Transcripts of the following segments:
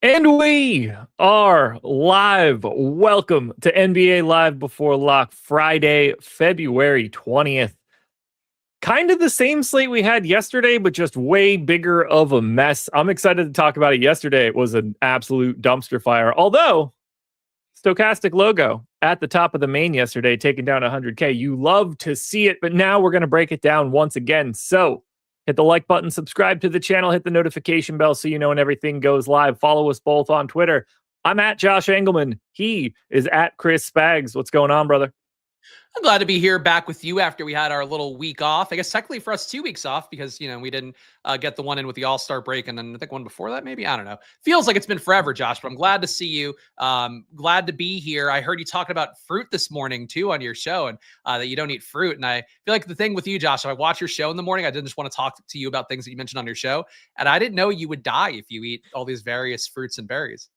And we are live. Welcome to NBA Live Before Lock, Friday, February 20th. Kind of the same slate we had yesterday, but just way bigger of a mess. I'm excited to talk about it. Yesterday, it was an absolute dumpster fire. Although, Stokastic logo at the top of the main yesterday, taking down 100K. You love to see it, but now we're going to break it down once again. So, hit the like button, subscribe to the channel, hit the notification bell so you know when everything goes live. Follow us both on Twitter. I'm at Josh Engleman. He is at Chris Spags. What's going on, brother? I'm glad to be here back with you after we had our little week off. I guess technically for us 2 weeks off because, we didn't get the one in with the All-Star break. And then I think one before that, maybe. I don't know. Feels like it's been forever, Josh, but I'm glad to see you. Glad to be here. I heard you talking about fruit this morning, too, on your show and that you don't eat fruit. And I feel like the thing with you, Josh, if I watch your show in the morning, I didn't just want to talk to you about things that you mentioned on your show. And I didn't know you would die if you eat all these various fruits and berries.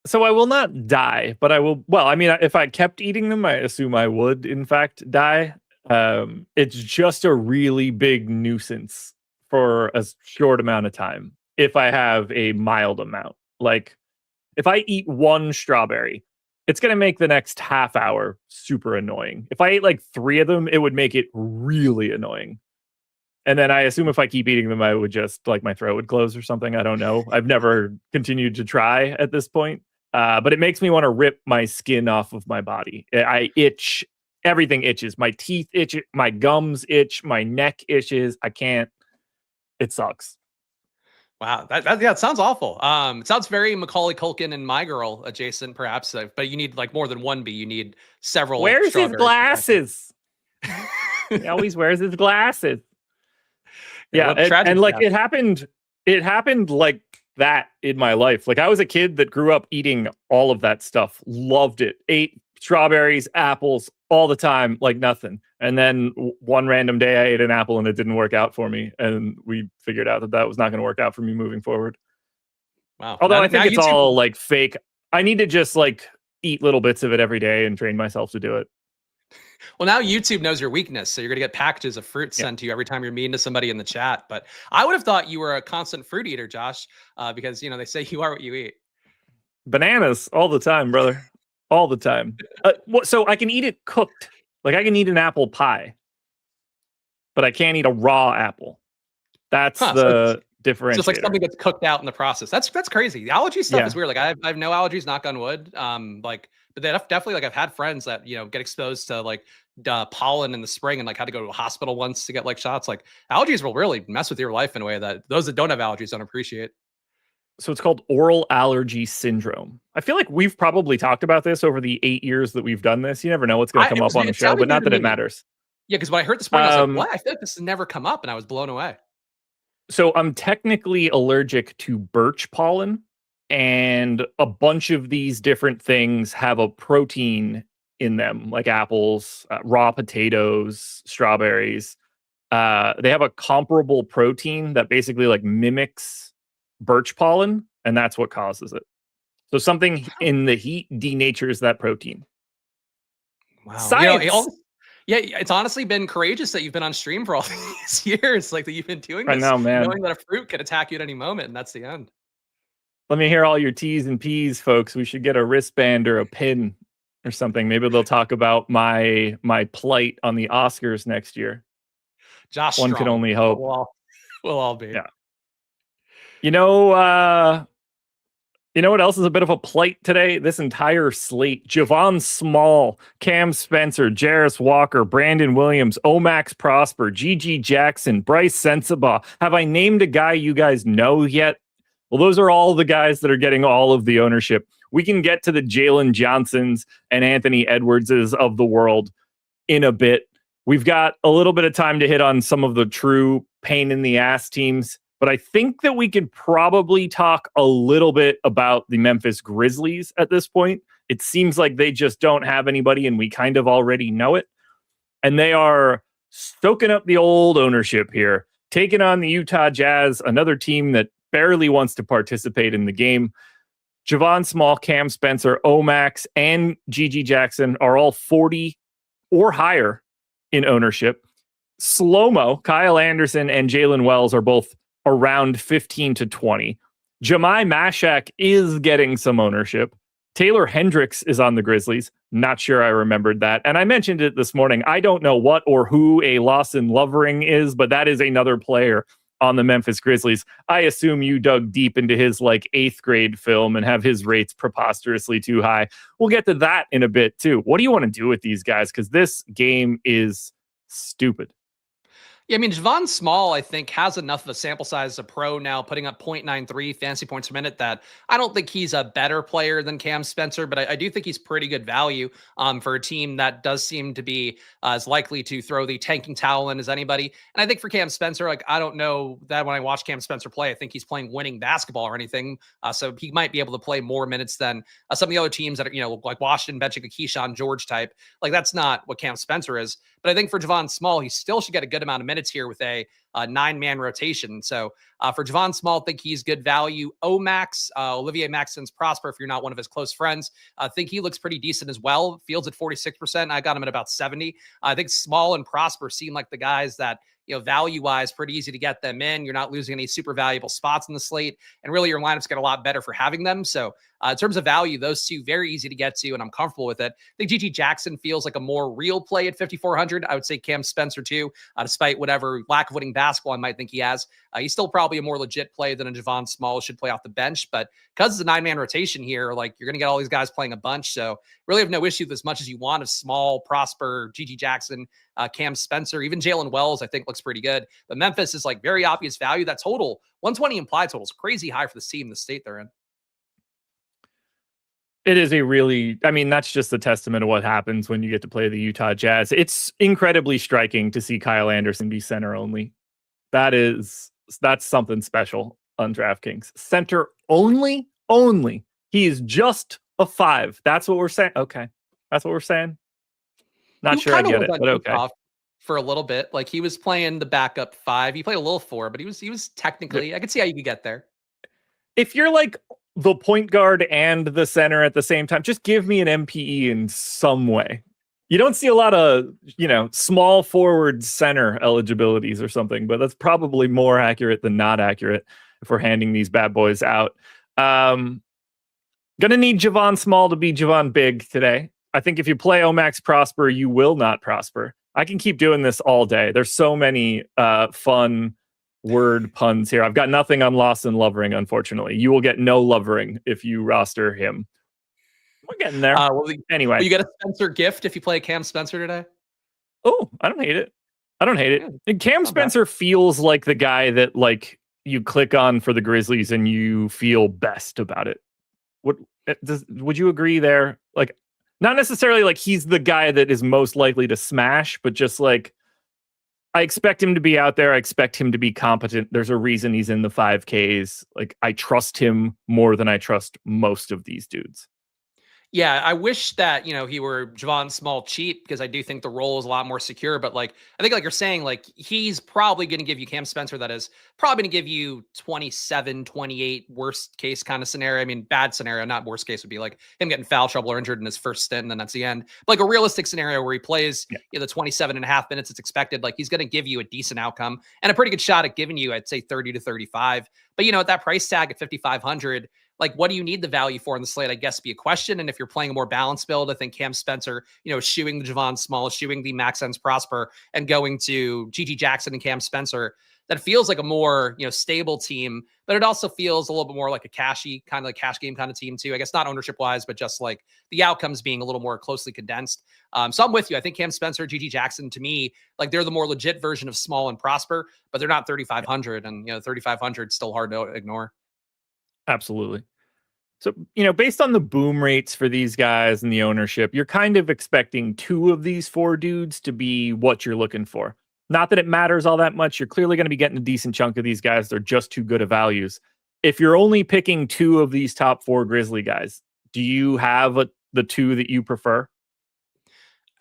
So I will not die, but I will. Well, I mean, if I kept eating them, I assume I would, in fact, die. It's just a really big nuisance for a short amount of time if I have a mild amount. Like, if I eat one strawberry, it's going to make the next half hour super annoying. If I ate like 3 of them, it would make it really annoying. And then I assume if I keep eating them, I would just, like, my throat would close or something. I don't know. I've never continued to try at this point. But it makes me want to rip my skin off of my body. I itch. Everything itches. My teeth itch. My gums itch. My neck itches. I can't. It sucks. Wow, that sounds awful. It sounds very Macaulay Culkin and My Girl adjacent, perhaps. But you need like more than one bee. You need several. Where's his glasses? He always wears his glasses. Yeah, and like it happened like that in my life. Like, I was a kid that grew up eating all of that stuff, loved it, ate strawberries, apples all the time like nothing. And then one random day I ate an apple and it didn't work out for me, and we figured out that was not going to work out for me moving forward. Wow. Although I think it's all like fake. I need to just like eat little bits of it every day and train myself to do it. Well, now YouTube knows your weakness, so you're going to get packages of fruit sent to you every time you're mean to somebody in the chat. But I would have thought you were a constant fruit eater, Josh, because, they say you are what you eat. Bananas all the time, brother. All the time. So I can eat it cooked. Like, I can eat an apple pie, but I can't eat a raw apple. That's the differentiator. Just like something that's cooked out in the process. That's crazy. The allergy stuff is weird. Like, I have no allergies, knock on wood. But they definitely, like, I've had friends that, get exposed to like pollen in the spring and like had to go to a hospital once to get like shots. Like, allergies will really mess with your life in a way that those that don't have allergies don't appreciate. So it's called oral allergy syndrome. I feel like we've probably talked about this over the 8 years that we've done this. You never know what's going to come up on the show, but not that it matters. Yeah, because when I heard this morning, I was like, what? I feel like this has never come up, and I was blown away. So I'm technically allergic to birch pollen, and a bunch of these different things have a protein in them, like apples, raw potatoes, strawberries. They have a comparable protein that basically like mimics birch pollen, and that's what causes it. So something in the heat denatures that protein. Wow. Science. It's honestly been courageous that you've been on stream for all these years, like that you've been doing this, I know, man. knowing that a fruit could attack you at any moment, and that's the end. Let me hear all your T's and P's, folks. We should get a wristband or a pin or something. Maybe they'll talk about my plight on the Oscars next year. Josh, one can only hope. We'll all be. Yeah. You know what else is a bit of a plight today? This entire slate. Javon Small, Cam Spencer, Jarris Walker, Brandon Williams, Omax Prosper, Gigi Jackson, Bryce Sensabaugh. Have I named a guy you guys know yet? Well, those are all the guys that are getting all of the ownership. We can get to the Jalen Johnsons and Anthony Edwardses of the world in a bit. We've got a little bit of time to hit on some of the true pain in the ass teams. But I think that we could probably talk a little bit about the Memphis Grizzlies at this point. It seems like they just don't have anybody, and we kind of already know it. And they are stoking up the old ownership here, taking on the Utah Jazz, another team that barely wants to participate in the game. Javon Small, Cam Spencer, Omax, and Gigi Jackson are all 40 or higher in ownership. Slow-mo, Kyle Anderson and Jalen Wells are both around 15 to 20. Jemai Mashak is getting some ownership. Taylor Hendricks is on the Grizzlies. Not sure I remembered that. And I mentioned it this morning. I don't know what or who a Lawson Lovering is, but that is another player on the Memphis Grizzlies. I assume you dug deep into his like 8th grade film and have his rates preposterously too high. We'll get to that in a bit too. What do you want to do with these guys? Because this game is stupid. Yeah, I mean, Javon Small, I think, has enough of a sample size as a pro now, putting up 0.93 fantasy points per minute, that I don't think he's a better player than Cam Spencer, but I do think he's pretty good value for a team that does seem to be as likely to throw the tanking towel in as anybody. And I think for Cam Spencer, like, I don't know that when I watch Cam Spencer play, I think he's playing winning basketball or anything. So he might be able to play more minutes than some of the other teams that are, like Washington benching a Keyshawn George type. Like, that's not what Cam Spencer is. But I think for Javon Small, he still should get a good amount of minutes here with a 9-man rotation. So for Javon Small, I think he's good value. Omax, Olivier Maxence Prosper, if you're not one of his close friends, I think he looks pretty decent as well. Fields at 46%. I got him at about 70. I think Small and Prosper seem like the guys that, value-wise, pretty easy to get them in. You're not losing any super valuable spots in the slate, and really your lineups get a lot better for having them. So in terms of value, those two very easy to get to, and I'm comfortable with it. I think GG Jackson feels like a more real play at 5,400. I would say Cam Spencer too, despite whatever lack of winning basketball I might think he has. He's still probably a more legit play than a Javon Small should play off the bench, but because it's a 9-man rotation here, like, you're going to get all these guys playing a bunch. So really have no issue with as much as you want of Small, Prosper, GG Jackson, Cam Spencer, even Jalen Wells, I think looks pretty good. But Memphis is like very obvious value. That total, 120 implied total, is crazy high for the team, the state they're in. It is that's just a testament of what happens when you get to play the Utah Jazz. It's incredibly striking to see Kyle Anderson be center only. That's something special on DraftKings. Center only. He is just a 5. That's what we're saying. Okay. That's what we're saying. Not sure I get it, but okay. For a little bit. Like, he was playing the backup 5. He played a little 4, but he was technically, I could see how you could get there. If you're like the point guard and the center at the same time, just give me an MPE in some way. You don't see a lot of, small forward center eligibilities or something, but that's probably more accurate than not accurate if we're handing these bad boys out. Gonna need Javon Small to be Javon Big today. I think if you play Omax Prosper, you will not prosper. I can keep doing this all day. There's so many fun word puns here. I've got nothing on Lawson Lovering, unfortunately. You will get no Lovering if you roster him. We're getting there. Anyway. You get a Spencer gift if you play Cam Spencer today? Oh, I don't hate it. And Cam Spencer feels like the guy that, like, you click on for the Grizzlies and you feel best about it. Would you agree there? Like, not necessarily like he's the guy that is most likely to smash, but just like, I expect him to be out there. I expect him to be competent. There's a reason he's in the 5Ks. Like, I trust him more than I trust most of these dudes. Yeah, I wish that, he were Javon Small cheap, because I do think the role is a lot more secure. But like, I think like you're saying, like, he's probably going to give you Cam Spencer. That is probably going to give you 27, 28 worst case kind of scenario. I mean, bad scenario, not worst case would be like him getting foul trouble or injured in his first stint, and then that's the end. But like a realistic scenario where he plays the 27 and a half minutes it's expected, like, he's going to give you a decent outcome and a pretty good shot at giving you, I'd say, 30 to 35. But at that price tag at 5,500, like, what do you need the value for in the slate? I guess be a question. And if you're playing a more balanced build, I think Cam Spencer, shooing the Javon Small, shooing the Maxence Prosper, and going to GG Jackson and Cam Spencer, that feels like a more, stable team, but it also feels a little bit more like a cashy, kind of like cash game kind of team too. I guess not ownership wise, but just like the outcomes being a little more closely condensed. So I'm with you. I think Cam Spencer, GG Jackson, to me, like, they're the more legit version of Small and Prosper, but they're not 3,500, and 3,500 is still hard to ignore. Absolutely. So, based on the boom rates for these guys and the ownership, you're kind of expecting 2 of these 4 dudes to be what you're looking for. Not that it matters all that much. You're clearly going to be getting a decent chunk of these guys. They're just too good of values. If you're only picking 2 of these top 4 Grizzly guys, do you have the 2 that you prefer?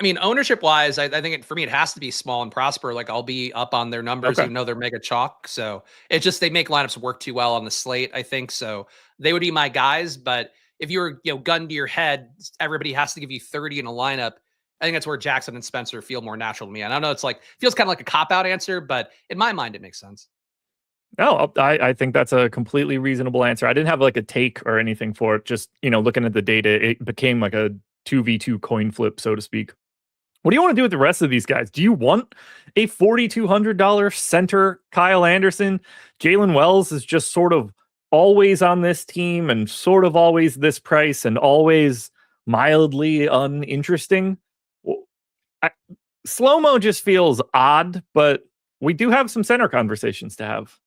I mean, ownership wise, I think for me, it has to be Small and Prosper. Like, I'll be up on their numbers, even though they're mega chalk. So it's just, they make lineups work too well on the slate, I think. So they would be my guys. But if you were, gun to your head, everybody has to give you 30 in a lineup. I think that's where Jackson and Spencer feel more natural to me. And I know it's like, feels kind of like a cop-out answer, but in my mind, it makes sense. No, I think that's a completely reasonable answer. I didn't have like a take or anything for it. Just, looking at the data, it became like a 2v2 coin flip, so to speak. What do you want to do with the rest of these guys? Do you want a $4,200 center Kyle Anderson? Jalen Wells is just sort of always on this team and sort of always this price and always mildly uninteresting. Slow-mo just feels odd, but we do have some center conversations to have.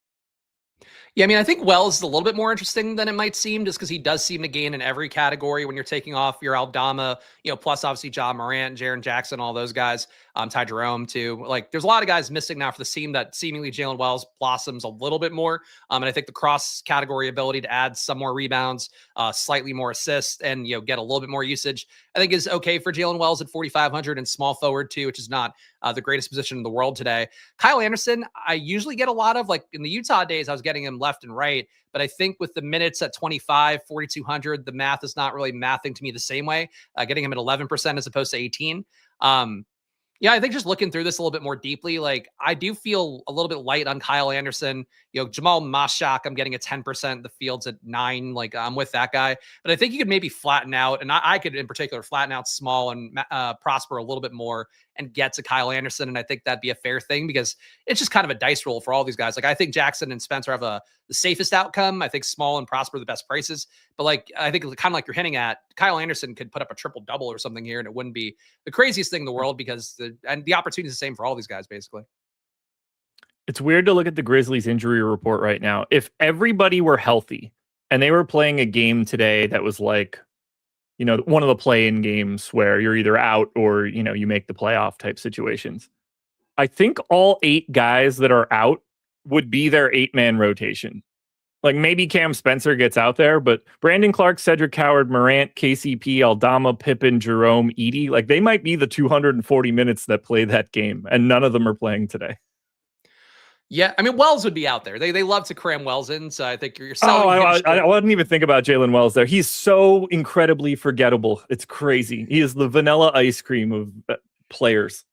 Yeah, I mean, I think Wells is a little bit more interesting than it might seem, just because he does seem to gain in every category when you're taking off your Aldama, plus obviously John Morant, Jaren Jackson, all those guys, Ty Jerome too. Like, there's a lot of guys missing now for the team that seemingly Jalen Wells blossoms a little bit more. And I think the cross category ability to add some more rebounds, slightly more assists, and get a little bit more usage, I think is okay for Jalen Wells at 4,500 and small forward too, which is not the greatest position in the world today. Kyle Anderson, I usually get a lot of, like in the Utah days, I was getting him left and right. But I think with the minutes at 25, 4,200, the math is not really mathing to me the same way. Getting him at 11% as opposed to 18. Yeah, I think just looking through this a little bit more deeply, like I do feel a little bit light on Kyle Anderson. Jamal Mashak, I'm getting a 10%. The field's at 9. Like I'm with that guy, but I think you could maybe flatten out, and I could in particular flatten out Small and Prosper a little bit more and get to Kyle Anderson. And I think that'd be a fair thing because it's just kind of a dice roll for all these guys. Like I think Jackson and Spencer have the safest outcome. I think Small and Prosper are the best prices, but like I think kind of like you're hinting at, Kyle Anderson could put up a triple double or something here, and it wouldn't be the craziest thing in the world because the opportunity is the same for all these guys basically. It's weird to look at the Grizzlies injury report right now. If everybody were healthy and they were playing a game today that was like, one of the play-in games where you're either out or, you make the playoff type situations, I think all 8 guys that are out would be their 8-man rotation. Like maybe Cam Spencer gets out there, but Brandon Clark, Cedric Howard, Morant, KCP, Aldama, Pippen, Jerome, Edey, like they might be the 240 minutes that play that game, and none of them are playing today. Yeah, I mean, Wells would be out there. They love to cram Wells in, so I think you're selling. I wouldn't even think about Jalen Wells there. He's so incredibly forgettable. It's crazy. He is the vanilla ice cream of players.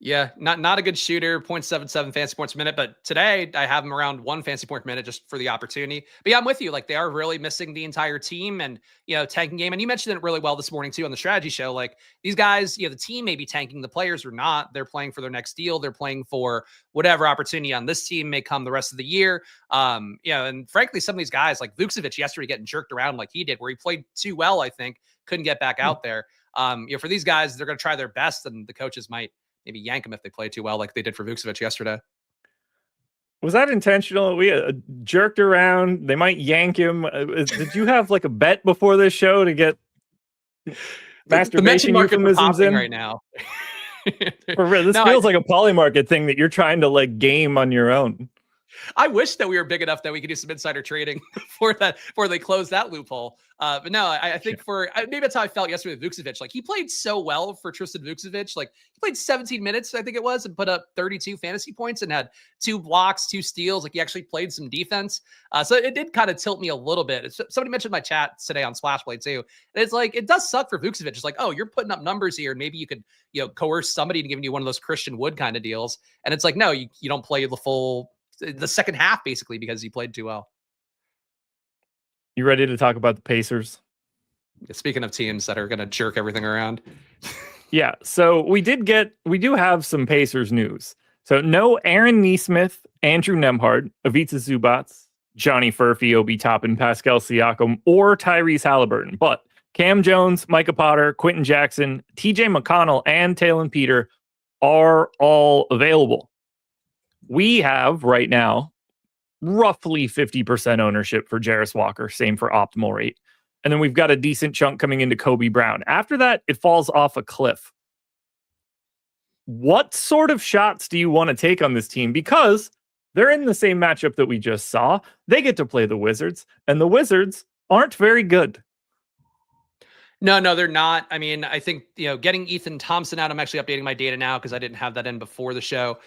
Yeah, not a good shooter, 0.77 fantasy points a minute, but today I have him around 1 fantasy point per minute just for the opportunity. But yeah, I'm with you. Like they are really missing the entire team and, tanking game. And you mentioned it really well this morning too on the strategy show. Like these guys, the team may be tanking, the players are not. They're playing for their next deal. They're playing for whatever opportunity on this team may come the rest of the year. And frankly, some of these guys like Vucevic yesterday getting jerked around like he did, where he played too well, I think, couldn't get back out there. For these guys, they're going to try their best and the coaches might maybe yank him if they play too well, like they did for Vucevic yesterday. Was that intentional? We jerked around. They might yank him. Did you have like a bet before this show to get masturbation euphemisms in right now? This feels like a polymarket thing that you're trying to like game on your own. I wish that we were big enough that we could do some insider trading before they close that loophole. But no, I think maybe that's how I felt yesterday with Vucevic. Like he played so well for Tristan Vucevic. Like he played 17 minutes, I think it was, and put up 32 fantasy points and had 2 blocks, 2 steals. Like he actually played some defense. So it did kind of tilt me a little bit. Somebody mentioned my chat today on Splashplay too. And it's like, it does suck for Vucevic. It's like, oh, you're putting up numbers here. And maybe you could, coerce somebody into giving you one of those Christian Wood kind of deals. And it's like, no, you don't play the second half basically because he played too well. You ready to talk about the Pacers? Speaking of teams that are going to jerk everything around. Yeah. So we do have some Pacers news. So no Aaron Nesmith, Andrew Nembhard, Ivica Zubac, Johnny Furphy, Obi Toppin, Pascal Siakam, or Tyrese Halliburton. But Cam Jones, Micah Potter, Quentin Jackson, TJ McConnell, and Talon Peter are all available. We have right now roughly 50% ownership for Jarris Walker, same for optimal rate. And then we've got a decent chunk coming into Kobe Brown. After that, it falls off a cliff. What sort of shots do you want to take on this team? Because they're in the same matchup that we just saw. They get to play the Wizards, and the Wizards aren't very good. No, they're not. I mean, I think, getting Ethan Thompson out, I'm actually updating my data now because I didn't have that in before the show.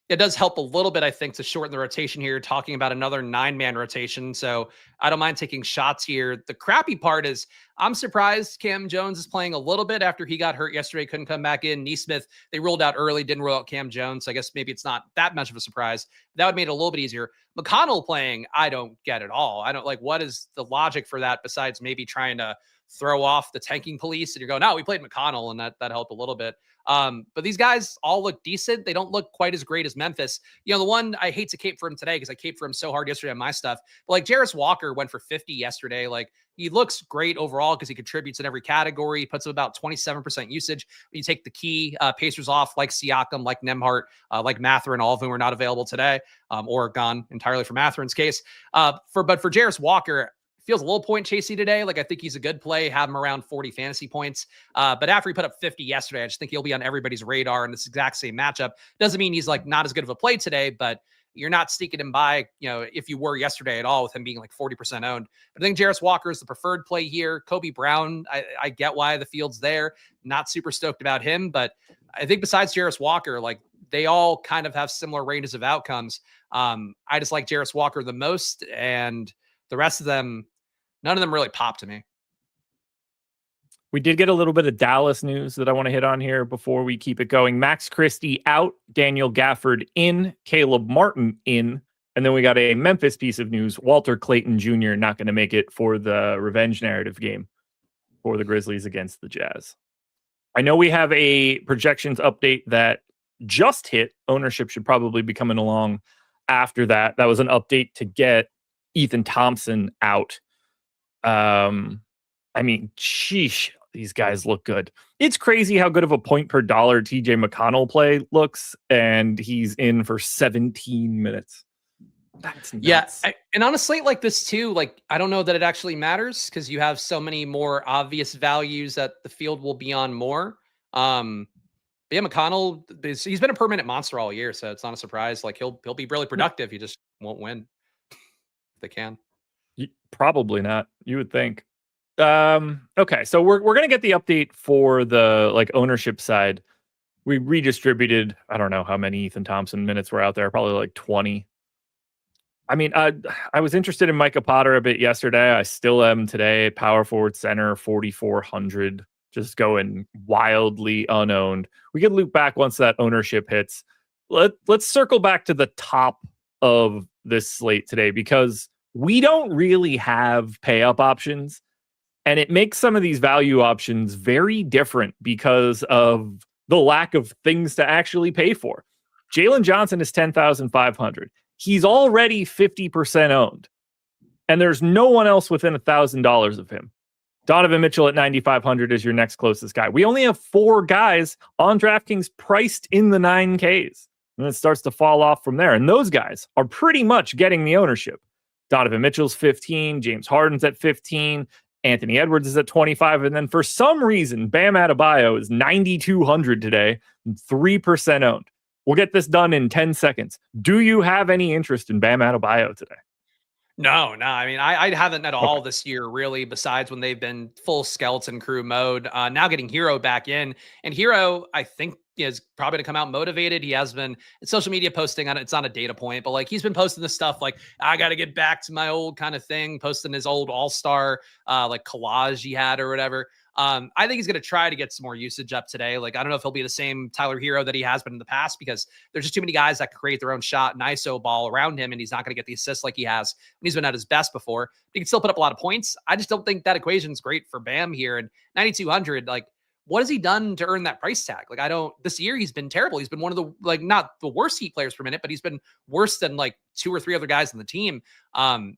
It does help a little bit, I think, to shorten the rotation here, talking about another 9-man rotation. So I don't mind taking shots here. The crappy part is I'm surprised Cam Jones is playing a little bit after he got hurt yesterday, couldn't come back in. Neesmith, they ruled out early, didn't rule out Cam Jones. So I guess maybe it's not that much of a surprise. That would make it a little bit easier. McConnell playing, I don't get at all. I don't like, what is the logic for that besides maybe trying to throw off the tanking police? And you're going, no, we played McConnell, and that helped a little bit. But these guys all look decent. They don't look quite as great as Memphis. You know, the one I hate to cape for him today because I caped for him so hard yesterday on my stuff. But like Jarris Walker went for 50 yesterday. Like he looks great overall because he contributes in every category. He puts up about 27% usage. When you take the key Pacers off, like Siakam, like Nembhard, like Mathurin, all of whom are not available today, or gone entirely for Matherin's case. But for Jarris Walker, feels a little point chasey today. Like I think he's a good play, have him around 40 fantasy points. But after he put up 50 yesterday, I just think he'll be on everybody's radar in this exact same matchup. Doesn't mean he's like not as good of a play today, but you're not sneaking him by, you know, if you were yesterday at all with him being like 40% owned. But I think Jarris Walker is the preferred play here. Kobe Brown, I get why the field's there. Not super stoked about him, but I think besides Jarris Walker, like they all kind of have similar ranges of outcomes. I just like Jarris Walker the most, and the rest of them, none of them really pop to me. We did get a little bit of Dallas news that I want to hit on here before we keep it going. Max Christie out, Daniel Gafford in, Caleb Martin in, and then we got a Memphis piece of news. Walter Clayton Jr. not going to make it for the revenge narrative game for the Grizzlies against the Jazz. I know we have a projections update that just hit. Ownership should probably be coming along after that. That was an update to get Ethan Thompson out. I mean, sheesh, these guys look good. It's crazy how good of a point per dollar TJ McConnell play looks, and he's in for 17 minutes. That's nuts. Yeah, and on a slate like this too, like I don't know that it actually matters because you have so many more obvious values that the field will be on more. But yeah, McConnell, he's been a permanent monster all year, so it's not a surprise. Like he'll be really productive. He just won't win if they can. Probably not. You would think. Okay, so we're gonna get the update for the like ownership side. We redistributed. I don't know how many Ethan Thompson minutes were out there. Probably like 20. I mean, I was interested in Micah Potter a bit yesterday. I still am today. Power forward center, 4,400. Just going wildly unowned. We could loop back once that ownership hits. Let's circle back to the top of this slate today because we don't really have pay up options, and it makes some of these value options very different because of the lack of things to actually pay for. Jalen Johnson is 10,500. He's already 50% owned, and there's no one else within $1,000 of him. Donovan Mitchell at 9,500 is your next closest guy. We only have 4 guys on DraftKings priced in the 9Ks, and it starts to fall off from there. And those guys are pretty much getting the ownership. Donovan Mitchell's 15, James Harden's at 15, Anthony Edwards is at 25, and then for some reason, Bam Adebayo is 9,200 today, 3% owned. We'll get this done in 10 seconds. Do you have any interest in Bam Adebayo today? No. I mean, I haven't at all this year, really, besides when they've been full skeleton crew mode. Now getting Hero back in. And Hero, I think, is probably to come out motivated. He has been social media posting on it. It's not a data point, but like he's been posting this stuff like, I got to get back to my old kind of thing, posting his old all-star like collage he had or whatever. I think he's going to try to get some more usage up today. Like, I don't know if he'll be the same Tyler Hero that he has been in the past because there's just too many guys that can create their own shot and ISO ball around him, and he's not going to get the assists like he has when he's been at his best before. But he can still put up a lot of points. I just don't think that equation is great for Bam here. And 9,200, like, what has he done to earn that price tag? Like, this year he's been terrible. He's been one of the, like, not the worst heat players per minute, but he's been worse than like 2 or 3 other guys on the team.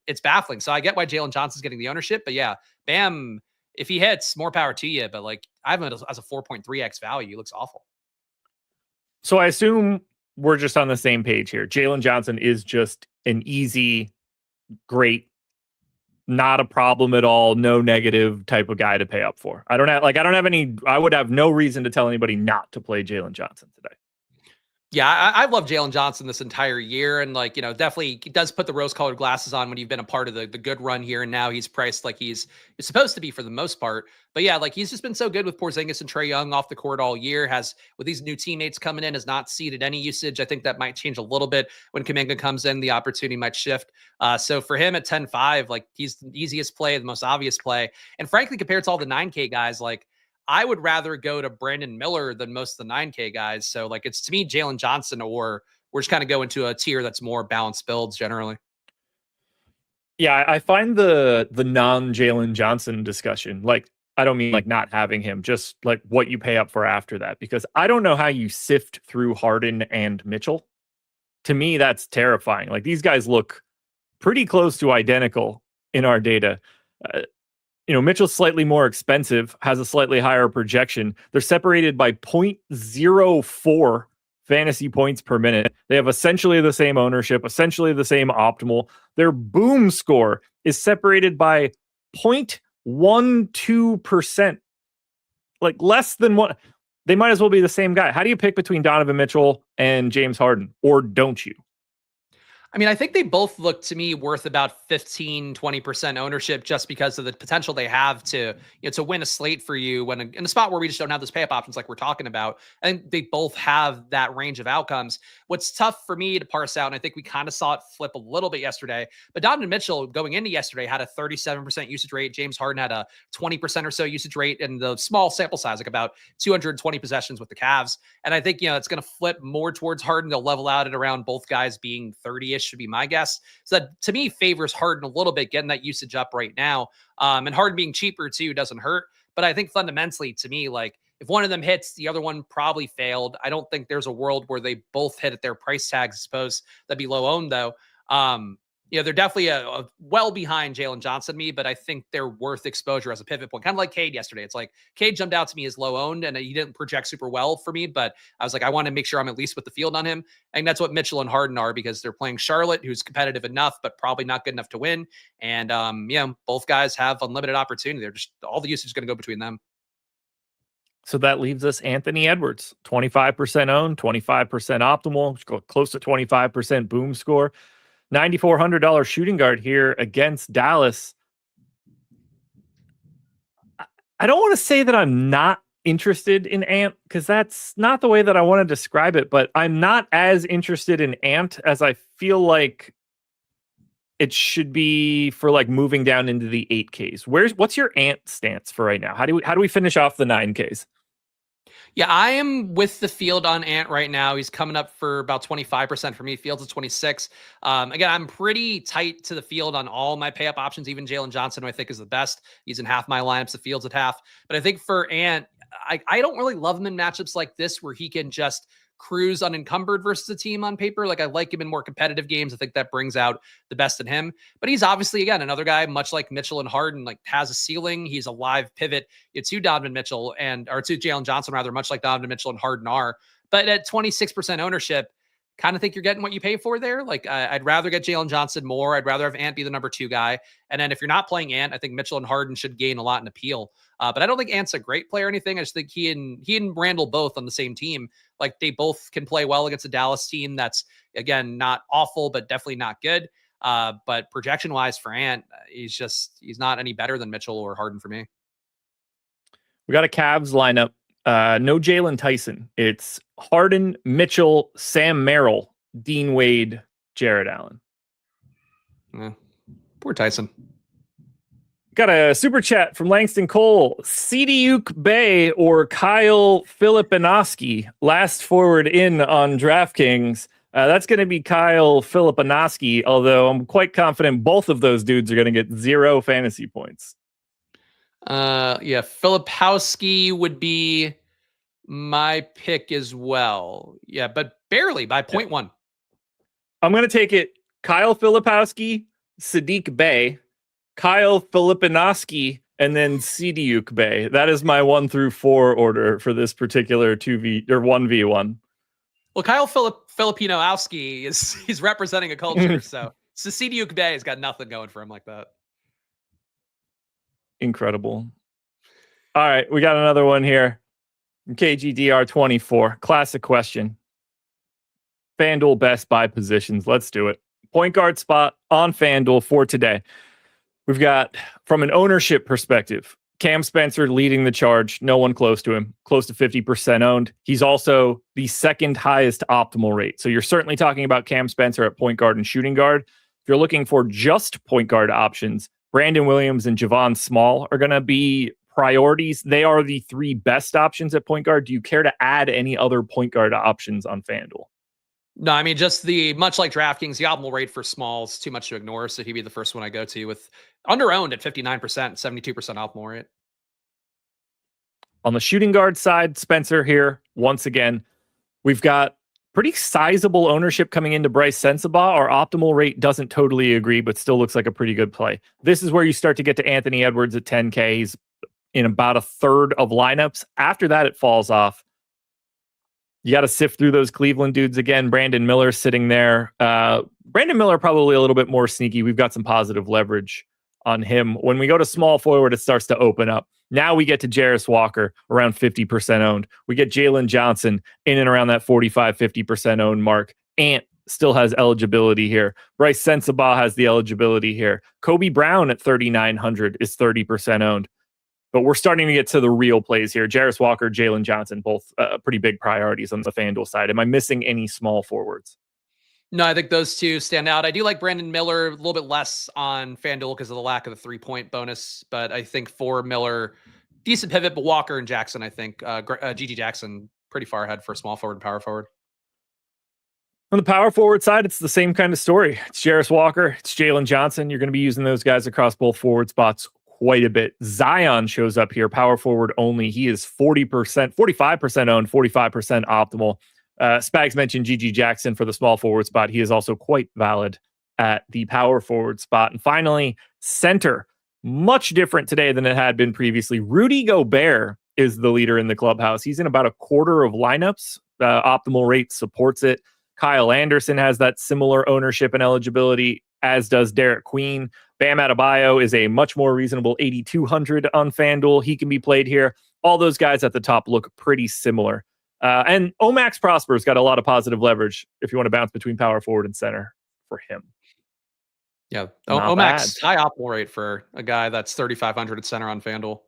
It's baffling. So I get why Jalen Johnson's getting the ownership, but yeah, Bam, if he hits, more power to you. But like, I have him as a 4.3x value. It looks awful. So I assume we're just on the same page here. Jalen Johnson is just an easy, great, not a problem at all, no negative type of guy to pay up for. I would have no reason to tell anybody not to play Jalen Johnson today. Yeah, I love Jalen Johnson this entire year. And like, definitely he does put the rose colored glasses on when you've been a part of the good run here. And now he's priced like he's supposed to be for the most part. But yeah, like he's just been so good with Porzingis and Trae Young off the court all year, has with these new teammates coming in, has not ceded any usage. I think that might change a little bit when Kuminga comes in, the opportunity might shift. So for him at 10-5, like he's the easiest play, the most obvious play. And frankly, compared to all the 9K guys, like I would rather go to Brandon Miller than most of the 9K guys. So like it's to me Jalen Johnson, or we're just kind of going to a tier that's more balanced builds generally. Yeah, I find the non Jalen Johnson discussion, like, I don't mean like not having him, just like what you pay up for after that, because I don't know how you sift through Harden and Mitchell. To me, that's terrifying. Like these guys look pretty close to identical in our data. Uh, Mitchell's slightly more expensive, has a slightly higher projection. They're separated by 0.04 fantasy points per minute. They have essentially the same ownership, essentially the same optimal. Their boom score is separated by 0.12%. Like less than one. They might as well be the same guy. How do you pick between Donovan Mitchell and James Harden? Or don't you? I mean, I think they both look to me worth about 15-20% ownership just because of the potential they have to, to win a slate for you when in a spot where we just don't have those pay up options like we're talking about. I think they both have that range of outcomes. What's tough for me to parse out, and I think we kind of saw it flip a little bit yesterday, but Donovan Mitchell going into yesterday had a 37% usage rate. James Harden had a 20% or so usage rate in the small sample size, like about 220 possessions with the Cavs. And I think, it's going to flip more towards Harden. They'll level out at around both guys being 30-ish should be my guess. So that to me favors Harden a little bit, getting that usage up right now. And Harden being cheaper too doesn't hurt. But I think fundamentally to me, like if one of them hits, the other one probably failed. I don't think there's a world where they both hit at their price tags. I suppose that'd be low owned though. They're definitely a well behind Jalen Johnson me, but I think they're worth exposure as a pivot point. Kind of like Cade yesterday. It's like Cade jumped out to me as low owned and he didn't project super well for me, but I was like, I want to make sure I'm at least with the field on him. And that's what Mitchell and Harden are because they're playing Charlotte, who's competitive enough, but probably not good enough to win. And both guys have unlimited opportunity. They're just all the usage is going to go between them. So that leaves us Anthony Edwards, 25% owned, 25% optimal, close to 25% boom score. $9,400 shooting guard here against Dallas. I don't want to say that I'm not interested in Ant because that's not the way that I want to describe it, but I'm not as interested in Ant as I feel like it should be for like moving down into the 8Ks. What's your Ant stance for right now? How do we finish off the 9Ks? Yeah, I am with the field on Ant right now. He's coming up for about 25% for me. Fields is 26. Again, I'm pretty tight to the field on all my pay up options, even Jalen Johnson, who I think is the best. He's in half my lineups, the Fields at half. But I think for Ant, I don't really love him in matchups like this where he can just cruise unencumbered versus a team on paper. Like I like him in more competitive games. I think that brings out the best in him. But he's obviously, again, another guy, much like Mitchell and Harden, like has a ceiling. He's a live pivot to Donovan Mitchell or to Jalen Johnson, rather, much like Donovan Mitchell and Harden are. But at 26% ownership, kind of think you're getting what you pay for there. Like I'd rather get Jalen Johnson more. I'd rather have Ant be the number 2 guy. And then if you're not playing Ant, I think Mitchell and Harden should gain a lot in appeal. But I don't think Ant's a great player or anything. I just think he and Randall both on the same team, like they both can play well against a Dallas team that's, again, not awful, but definitely not good. But projection wise for Ant, he's not any better than Mitchell or Harden for me. We got a Cavs lineup. No Jalen Tyson. It's Harden, Mitchell, Sam Merrill, Dean Wade, Jared Allen. Yeah. Poor Tyson. Got a super chat from Langston Cole. Sidiuk Bey or Kyle Filipinowski, last forward in on DraftKings. That's going to be Kyle Filipinowski, although I'm quite confident both of those dudes are going to get 0 fantasy points. Filipowski would be my pick as well. Yeah, but barely by 0.1. I'm going to take it Kyle Filipowski, Sadiq Bey, Kyle Filipinowski, and then Sidiuk Bey. That is my 1 through 4 order for this particular 2v or 1v1. Well, Kyle Filipinowski he's representing a culture, so Sidiuk Bey has got nothing going for him like that. Incredible. All right, we got another one here. KGDR 24. Classic question. FanDuel best buy positions. Let's do it. Point guard spot on FanDuel for today. We've got, from an ownership perspective, Cam Spencer leading the charge. No one close to him, close to 50% owned. He's also the second highest optimal rate. So you're certainly talking about Cam Spencer at point guard and shooting guard. If you're looking for just point guard options, Brandon Williams and Javon Small are going to be priorities. They are the three best options at point guard. Do you care to add any other point guard options on FanDuel? No, I mean, just much like DraftKings, the optimal rate for Smalls too much to ignore. So he'd be the first one I go to with under-owned at 59%, 72% optimal rate. On the shooting guard side, Spencer here, once again, we've got pretty sizable ownership coming into Bryce Sensabaugh. Our optimal rate doesn't totally agree, but still looks like a pretty good play. This is where you start to get to Anthony Edwards at 10K. He's in about a third of lineups. After that, it falls off. You got to sift through those Cleveland dudes again. Brandon Miller sitting there. Brandon Miller probably a little bit more sneaky. We've got some positive leverage on him. When we go to small forward, it starts to open up. Now we get to Jarris Walker around 50% owned. We get Jalen Johnson in and around that 45-50% owned mark. Ant still has eligibility here. Bryce Sensabaugh has the eligibility here. Kobe Brown at 3,900 is 30% owned. But we're starting to get to the real plays here. Jarris Walker, Jalen Johnson, both pretty big priorities on the FanDuel side. Am I missing any small forwards? No, I think those two stand out. I do like Brandon Miller a little bit less on FanDuel because of the lack of the 3-point bonus. But I think for Miller, decent pivot. But Walker and Jackson, I think, GG Jackson, pretty far ahead for small forward and power forward. On the power forward side, it's the same kind of story. It's Jarris Walker. It's Jalen Johnson. You're going to be using those guys across both forward spots quite a bit. Zion shows up here, power forward only. He is 40%, 45% owned, 45% optimal. Spags mentioned GG Jackson for the small forward spot. He is also quite valid at the power forward spot. And finally, center. Much different today than it had been previously. Rudy Gobert is the leader in the clubhouse. He's in about a quarter of lineups. Optimal rate supports it. Kyle Anderson has that similar ownership and eligibility, as does Derek Queen. Bam Adebayo is a much more reasonable 8,200 on FanDuel. He can be played here. All those guys at the top look pretty similar. And Omax Prosper's got a lot of positive leverage if you want to bounce between power forward and center for him. Yeah, Omax, high optimal rate for a guy that's 3,500 at center on FanDuel.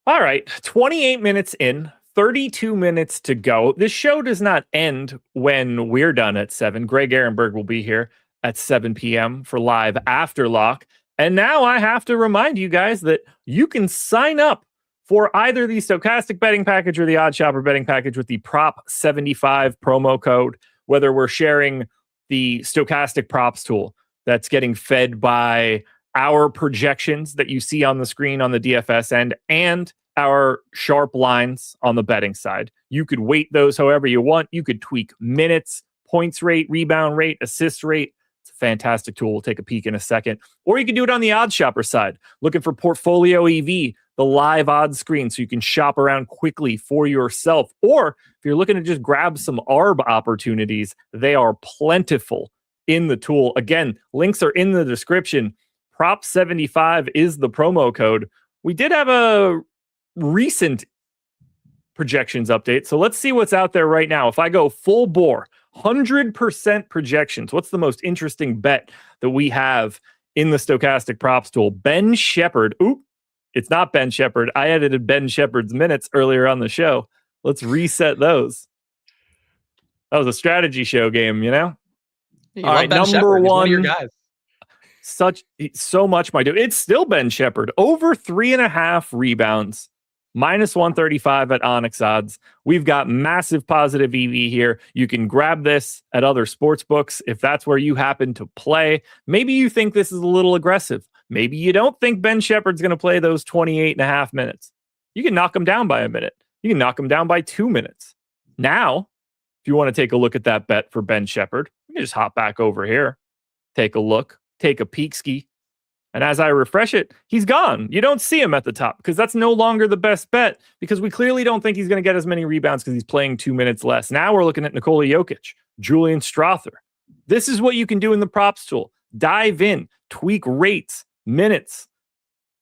All right, 28 minutes in, 32 minutes to go. This show does not end when we're done at 7. Greg Ehrenberg will be here at 7 p.m. for live after lock. And now I have to remind you guys that you can sign up for either the Stokastic betting package or the Odd Shopper betting package with the Prop 75 promo code, whether we're sharing the Stokastic props tool that's getting fed by our projections that you see on the screen on the DFS end and our sharp lines on the betting side. You could weight those however you want. You could tweak minutes, points rate, rebound rate, assist rate. It's a fantastic tool. We'll take a peek in a second. Or you can do it on the Odd Shopper side, looking for Portfolio EV, the live odds screen, so you can shop around quickly for yourself. Or if you're looking to just grab some ARB opportunities, they are plentiful in the tool. Again, links are in the description. Prop 75 is the promo code. We did have a recent projections update, so let's see what's out there right now. If I go full bore, 100% projections, what's the most interesting bet that we have in the Stokastic props tool? Ben Shepherd. Oop, it's not Ben Shepherd. I edited Ben Shepherd's minutes earlier on the show. Let's reset those. That was a strategy show game, you know? You all right, number one of your guys. So much, my dude. It's still Ben Shepherd. Over 3.5 rebounds. Minus 135 at Onyx odds. We've got massive positive EV here. You can grab this at other sports books if that's where you happen to play. Maybe you think this is a little aggressive. Maybe you don't think Ben Shepherd's going to play those 28.5 minutes. You can knock him down by a minute. You can knock him down by 2 minutes. Now, if you want to take a look at that bet for Ben Shepherd, you can just hop back over here, take a look, take a peek ski. And as I refresh it, he's gone. You don't see him at the top because that's no longer the best bet because we clearly don't think he's going to get as many rebounds because he's playing 2 minutes less. Now we're looking at Nikola Jokic, Julian Strother. This is what you can do in the props tool. Dive in, tweak rates, minutes,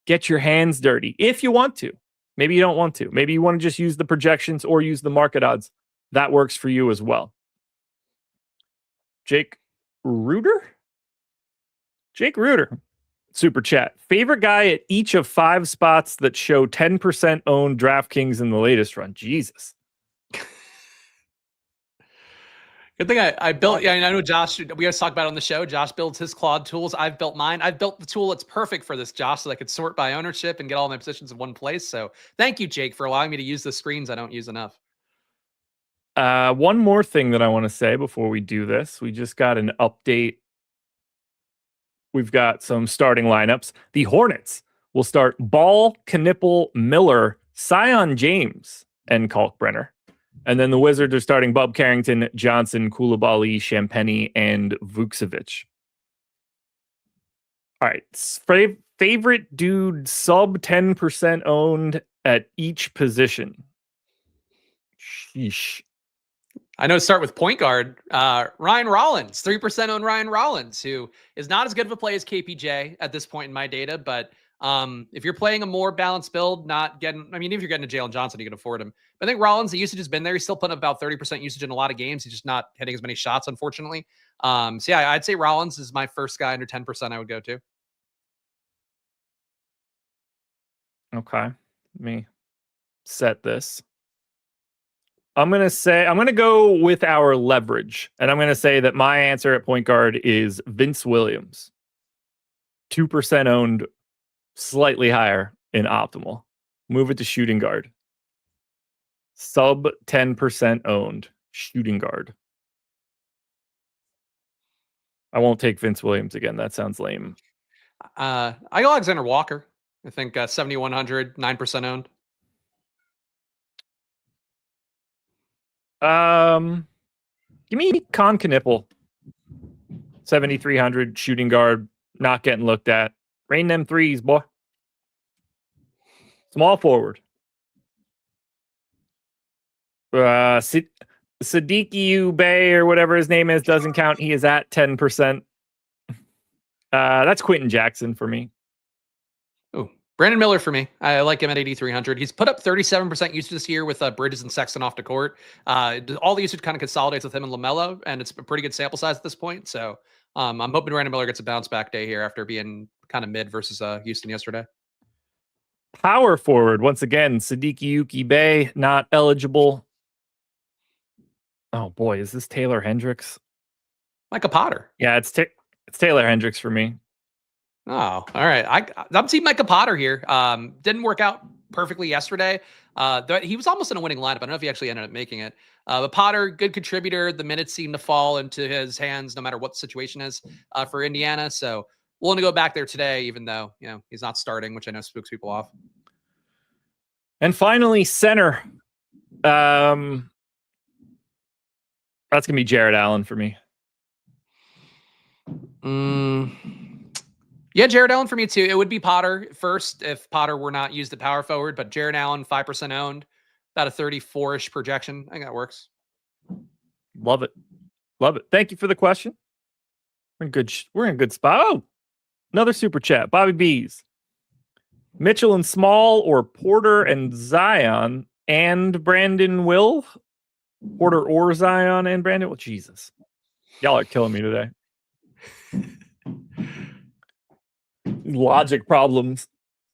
get your hands dirty if you want to. Maybe you don't want to. Maybe you want to just use the projections or use the market odds. That works for you as well. Jake Reuter? Jake Reuter. Super chat. Favorite guy at each of 5 spots that show 10% owned DraftKings in the latest run. Jesus. Good thing I built. Yeah, I know Josh. We always talk about it on the show. Josh builds his Claude tools. I've built mine. I've built the tool that's perfect for this, Josh, so I could sort by ownership and get all my positions in one place. So thank you, Jake, for allowing me to use the screens I don't use enough. One more thing that I want to say before we do this. We just got an update. We've got some starting lineups. The Hornets will start Ball, Knipple, Miller, Sion James, and Kalkbrenner. And then the Wizards are starting Bub Carrington, Johnson, Koulibaly, Champagny, and Vukcevic. All right. Favorite dude sub 10% owned at each position. Sheesh. I know to start with point guard, Ryan Rollins, 3% on Ryan Rollins, who is not as good of a play as KPJ at this point in my data. But if you're playing a more balanced build, if you're getting a Jalen Johnson, you can afford him. But I think Rollins, the usage has been there. He's still putting up about 30% usage in a lot of games. He's just not hitting as many shots, unfortunately. I'd say Rollins is my first guy under 10% I would go to. Okay. Let me set this. I'm going to go with our leverage. And I'm going to say that my answer at point guard is Vince Williams. 2% owned, slightly higher in optimal. Move it to shooting guard. Sub 10% owned, shooting guard. I won't take Vince Williams again. That sounds lame. I go Alexander Walker. I think 7,100, 9% owned. Give me Con Knipple. 7,300 shooting guard, not getting looked at. Rain them threes, boy. Small forward. Siddiqui Ubay or whatever his name is doesn't count. He is at 10%. That's Quentin Jackson for me. Oh, Brandon Miller for me. I like him at 8,300. He's put up 37% usage this year with Bridges and Sexton off the court. All the usage kind of consolidates with him and LaMelo, and it's a pretty good sample size at this point. So I'm hoping Brandon Miller gets a bounce back day here after being kind of mid versus Houston yesterday. Power forward, once again, Siddiqui Ubay, not eligible. Oh boy, is this Taylor Hendricks? Micah Potter. Yeah, it's Taylor Hendricks for me. Oh, all right. I'm team Micah Potter here. Didn't work out perfectly yesterday. He was almost in a winning lineup. I don't know if he actually ended up making it. But Potter, good contributor. The minutes seem to fall into his hands no matter what the situation is for Indiana. So willing to go back there today, even though he's not starting, which I know spooks people off. And finally, center. That's gonna be Jared Allen for me. Yeah, Jared Allen for me too. It would be Potter first if Potter were not used at power forward, but Jared Allen 5% owned, about a 34-ish projection. I think that works. Love it. Thank you for the question. We're in a good spot. Oh, another super chat. Bobby B's. Mitchell and Small or Porter and Zion and Brandon Will? Porter or Zion and Brandon Will? Jesus. Y'all are killing me today. Logic problems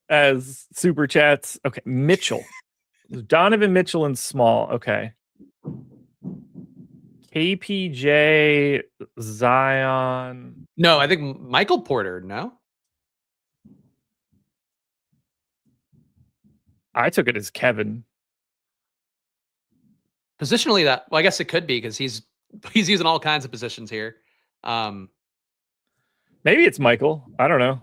as super chats. Okay, Mitchell. Donovan Mitchell and Small. Okay. KPJ, Zion. No, I think Michael Porter, no? I took it as Kevin. Positionally, I guess it could be because he's using all kinds of positions here. Maybe it's Michael. I don't know.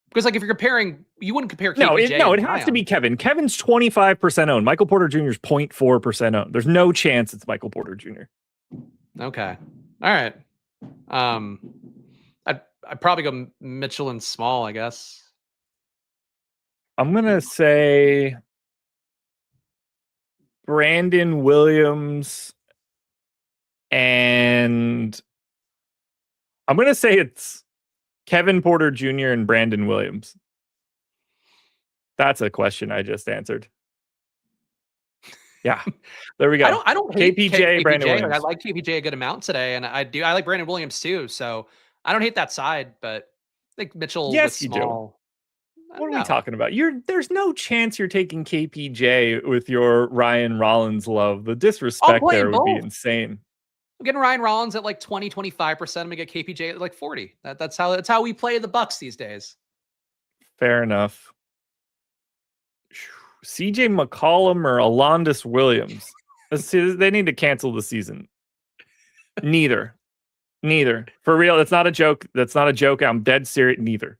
Because if you're comparing, you wouldn't compare KPJ. No, it has to be Kevin. Kevin's 25% owned. Michael Porter Jr. is 0.4% owned. There's no chance it's Michael Porter Jr. Okay. All right. I'd probably go Mitchell and Small, I guess. I'm going to say Brandon Williams, and I'm going to say it's Kevin Porter Jr. and Brandon Williams. That's a question I just answered. Yeah, there we go. I don't hate KPJ, Brandon KPJ. Williams. I like KPJ a good amount today, and I like Brandon Williams too. So I don't hate that side, but I think Mitchell with Yes, you do. Small. What are we No, talking about? There's no chance you're taking KPJ with your Ryan Rollins love. The I'll disrespect play there them would be both. insane. I'm getting Ryan Rollins at like 20-25%. I'm gonna get KPJ at like 40. That's how we play the Bucks these days. Fair enough. CJ McCollum or Alondis Williams. They need to cancel the season. Neither. For real, that's not a joke. I'm dead serious. Neither.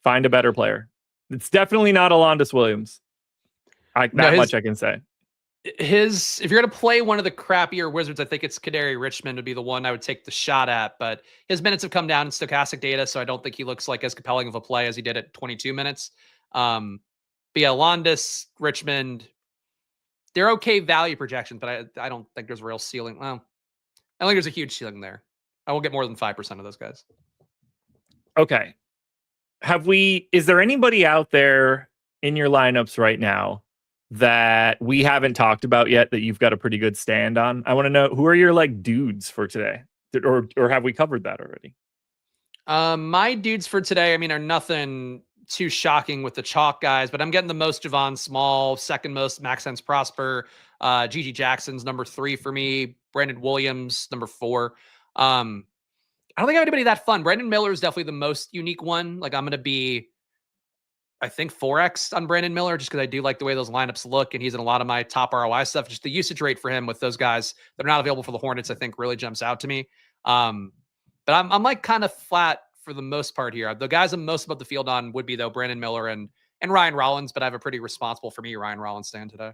Find a better player. It's definitely not Alondis Williams. Much I can say. If you're going to play one of the crappier Wizards, I think it's Kaderi Richmond would be the one I would take the shot at, but his minutes have come down in Stokastic data, so I don't think he looks like as compelling of a play as he did at 22 minutes. But yeah, Londis, Richmond, they're okay value projections, but I don't think there's a real ceiling. Well, I don't think there's a huge ceiling there. I will get more than 5% of those guys. Okay. Is there anybody out there in your lineups right now that we haven't talked about yet that you've got a pretty good stand on? I want to know, who are your like dudes for today, or have we covered that already? My dudes for today, I mean, are nothing too shocking with the chalk guys, but I'm getting the most Javon Small, second most Maxence Prosper, GG Jackson's number 3 for me, Brandon Williams number 4. I don't think I have anybody that fun. Brandon Miller is definitely the most unique one. Like I'm going to be, I think 4x on Brandon Miller just because I do like the way those lineups look, and he's in a lot of my top ROI stuff. Just the usage rate for him with those guys that are not available for the Hornets, I think really jumps out to me. But I'm like kind of flat for the most part here. The guys I'm most about the field on would be though Brandon Miller and Ryan Rollins, but I have a pretty responsible for me Ryan Rollins stand today.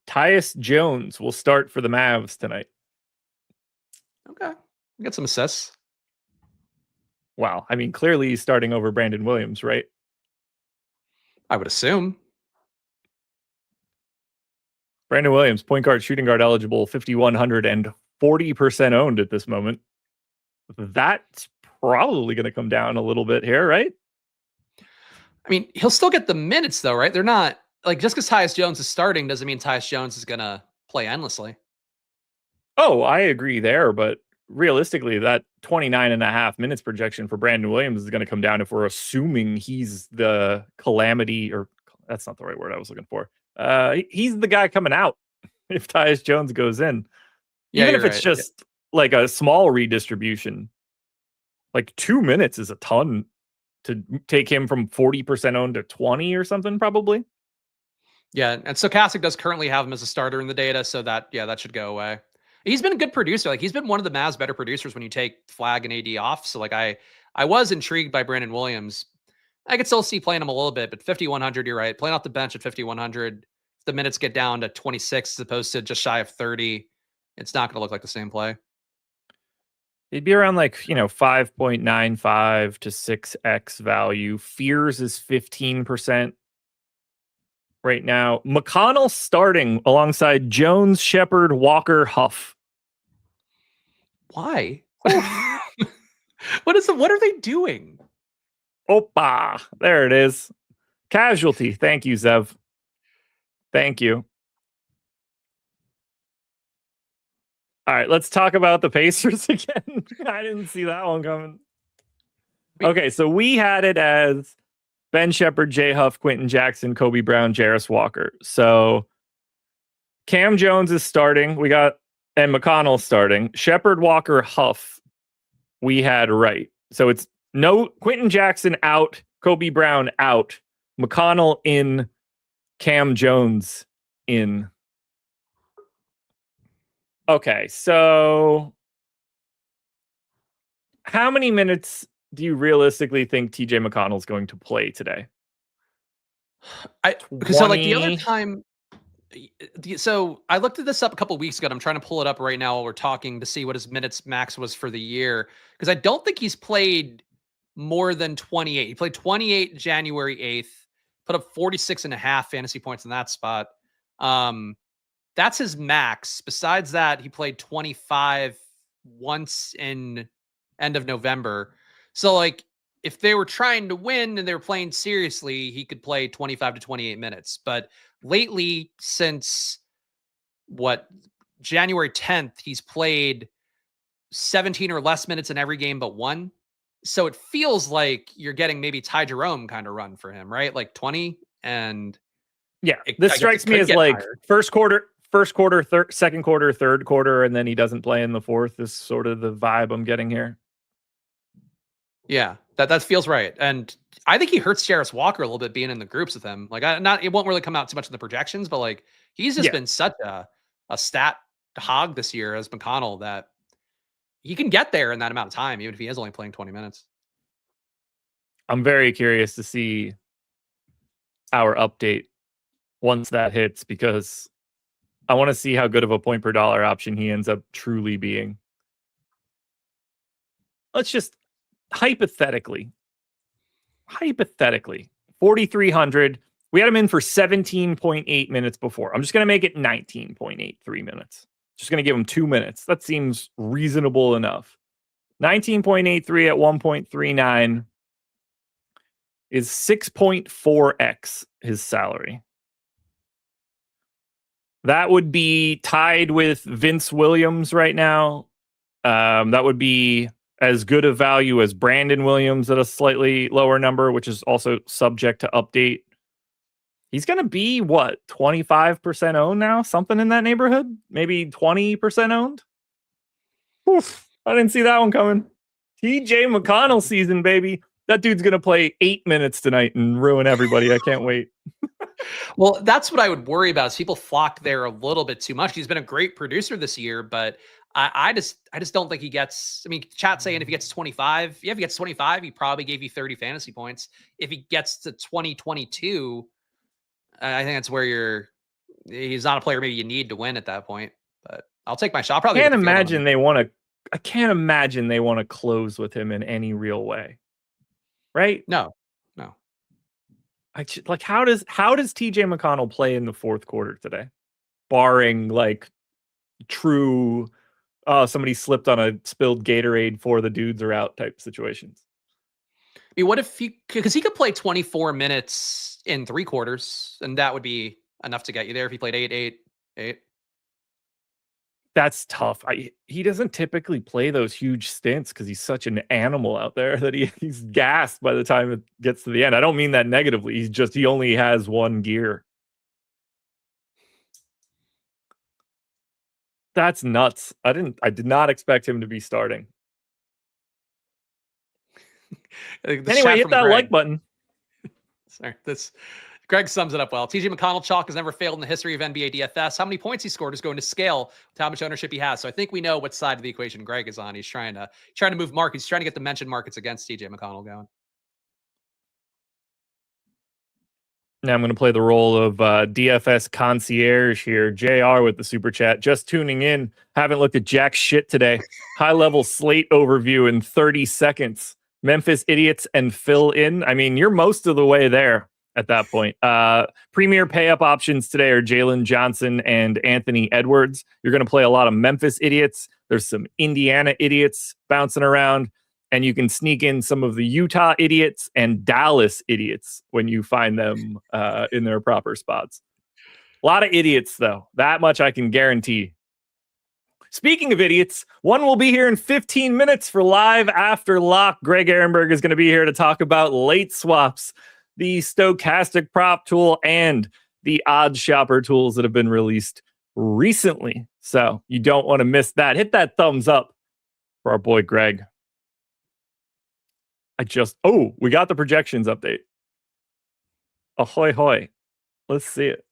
Tyus Jones will start for the Mavs tonight. Okay, we got some assists. Wow, I mean, clearly he's starting over Brandon Williams, right? I would assume. Brandon Williams, point guard, shooting guard eligible, 5,100 and 40% owned at this moment. That's probably going to come down a little bit here, right? I mean, he'll still get the minutes though, right? They're not like, just because Tyus Jones is starting doesn't mean Tyus Jones is going to play endlessly. Oh, I agree there, but realistically, that 29.5 minutes projection for Brandon Williams is going to come down if we're assuming he's the calamity, or that's not the right word I was looking for. He's the guy coming out if Tyus Jones goes in. Yeah, even if it's just like a small redistribution, like 2 minutes is a ton to take him from 40% owned to 20 or something, probably. Yeah, and Stokastic does currently have him as a starter in the data, so that should go away. He's been a good producer. Like he's been one of the Mavs better producers when you take Flag and AD off. So like I was intrigued by Brandon Williams. I could still see playing him a little bit, but 5,100, you're right. Playing off the bench at 5,100, the minutes get down to 26 as opposed to just shy of 30. It's not going to look like the same play. It'd be around like, 5.95 to 6x value. Fears is 15% right now. McConnell starting alongside Jones, Shepard, Walker, Huff. Why? What are they doing? Opa, there it is. Casualty. Thank you, Zev. Thank you. All right, let's talk about the Pacers again. I didn't see that one coming. Okay, so we had it as Ben Shepard, Jay Huff, Quentin Jackson, Kobe Brown, Jarris Walker. So Cam Jones is starting. And McConnell starting. Shepard, Walker, Huff, we had right. So it's no Quentin Jackson out, Kobe Brown out, McConnell in, Cam Jones in. Okay, so how many minutes do you realistically think TJ McConnell's going to play today? So like the other time, so I looked at this up a couple of weeks ago. And I'm trying to pull it up right now while we're talking to see what his minutes max was for the year, because I don't think he's played more than 28. He played 28 January 8th, put up 46.5 fantasy points in that spot. That's his max. Besides that, he played 25 once in end of November. So like if they were trying to win and they were playing seriously, he could play 25 to 28 minutes. But lately, since January 10th, he's played 17 or less minutes in every game but one. So it feels like you're getting maybe Ty Jerome kind of run for him, right? Like 20. And yeah, this strikes me as like higher. first quarter, second quarter, third quarter, and then he doesn't play in the fourth is sort of the vibe I'm getting here. Yeah, that feels right. And I think he hurts Jarris Walker a little bit being in the groups with him. Like it won't really come out too much in the projections, but like he's just been such a stat hog this year as McConnell that he can get there in that amount of time, even if he is only playing 20 minutes. I'm very curious to see our update once that hits, because I want to see how good of a point per dollar option he ends up truly being. Let's just hypothetically, 4,300. We had him in for 17.8 minutes before. I'm just going to make it 19.83 minutes. Just going to give him 2 minutes. That seems reasonable enough. 19.83 at 1.39 is 6.4x his salary. That would be tied with Vince Williams right now. That would be as good a value as Brandon Williams at a slightly lower number, which is also subject to update. He's going to be, 25% owned now? Something in that neighborhood? Maybe 20% owned? Oof, I didn't see that one coming. TJ McConnell season, baby. That dude's going to play 8 minutes tonight and ruin everybody. I can't wait. Well, that's what I would worry about is people flock there a little bit too much. He's been a great producer this year, but I just don't think he gets, I mean, chat saying if he gets 25, if he gets 25, he probably gave you 30 fantasy points. If he gets to 2022, I think that's where he's not a player maybe you need to win at that point, but I'll take my shot. I can't imagine they want to close with him in any real way. Right? No. How does TJ McConnell play in the fourth quarter today? Barring like true, somebody slipped on a spilled Gatorade for the dudes are out type situations. I mean, what if because he could play 24 minutes in 3 quarters, and that would be enough to get you there if he played 8. That's tough. He doesn't typically play those huge stints because he's such an animal out there that he's gassed by the time it gets to the end. I don't mean that negatively. He only has one gear. That's nuts. I did not expect him to be starting. Anyway, hit that like button. Sorry, Greg sums it up well. TJ McConnell chalk has never failed in the history of NBA DFS. How many points he scored is going to scale with how much ownership he has. So I think we know what side of the equation Greg is on. He's trying to move markets. He's trying to get the mentioned markets against TJ McConnell going. Now I'm going to play the role of DFS concierge here. JR with the super chat. Just tuning in. Haven't looked at jack shit today. High level slate overview in 30 seconds. Memphis idiots and fill in. I mean, you're most of the way there at that point. Premier pay-up options today are Jalen Johnson and Anthony Edwards. You're going to play a lot of Memphis idiots. There's some Indiana idiots bouncing around, and you can sneak in some of the Utah idiots and Dallas idiots when you find them in their proper spots. A lot of idiots, though. That much I can guarantee. Speaking of idiots, one will be here in 15 minutes for Live After Lock. Greg Ehrenberg is going to be here to talk about late swaps, the Stokastic prop tool, and the Odds Shopper tools that have been released recently. So you don't want to miss that. Hit that thumbs up for our boy Greg. We got the projections update. Ahoy hoy. Let's see it.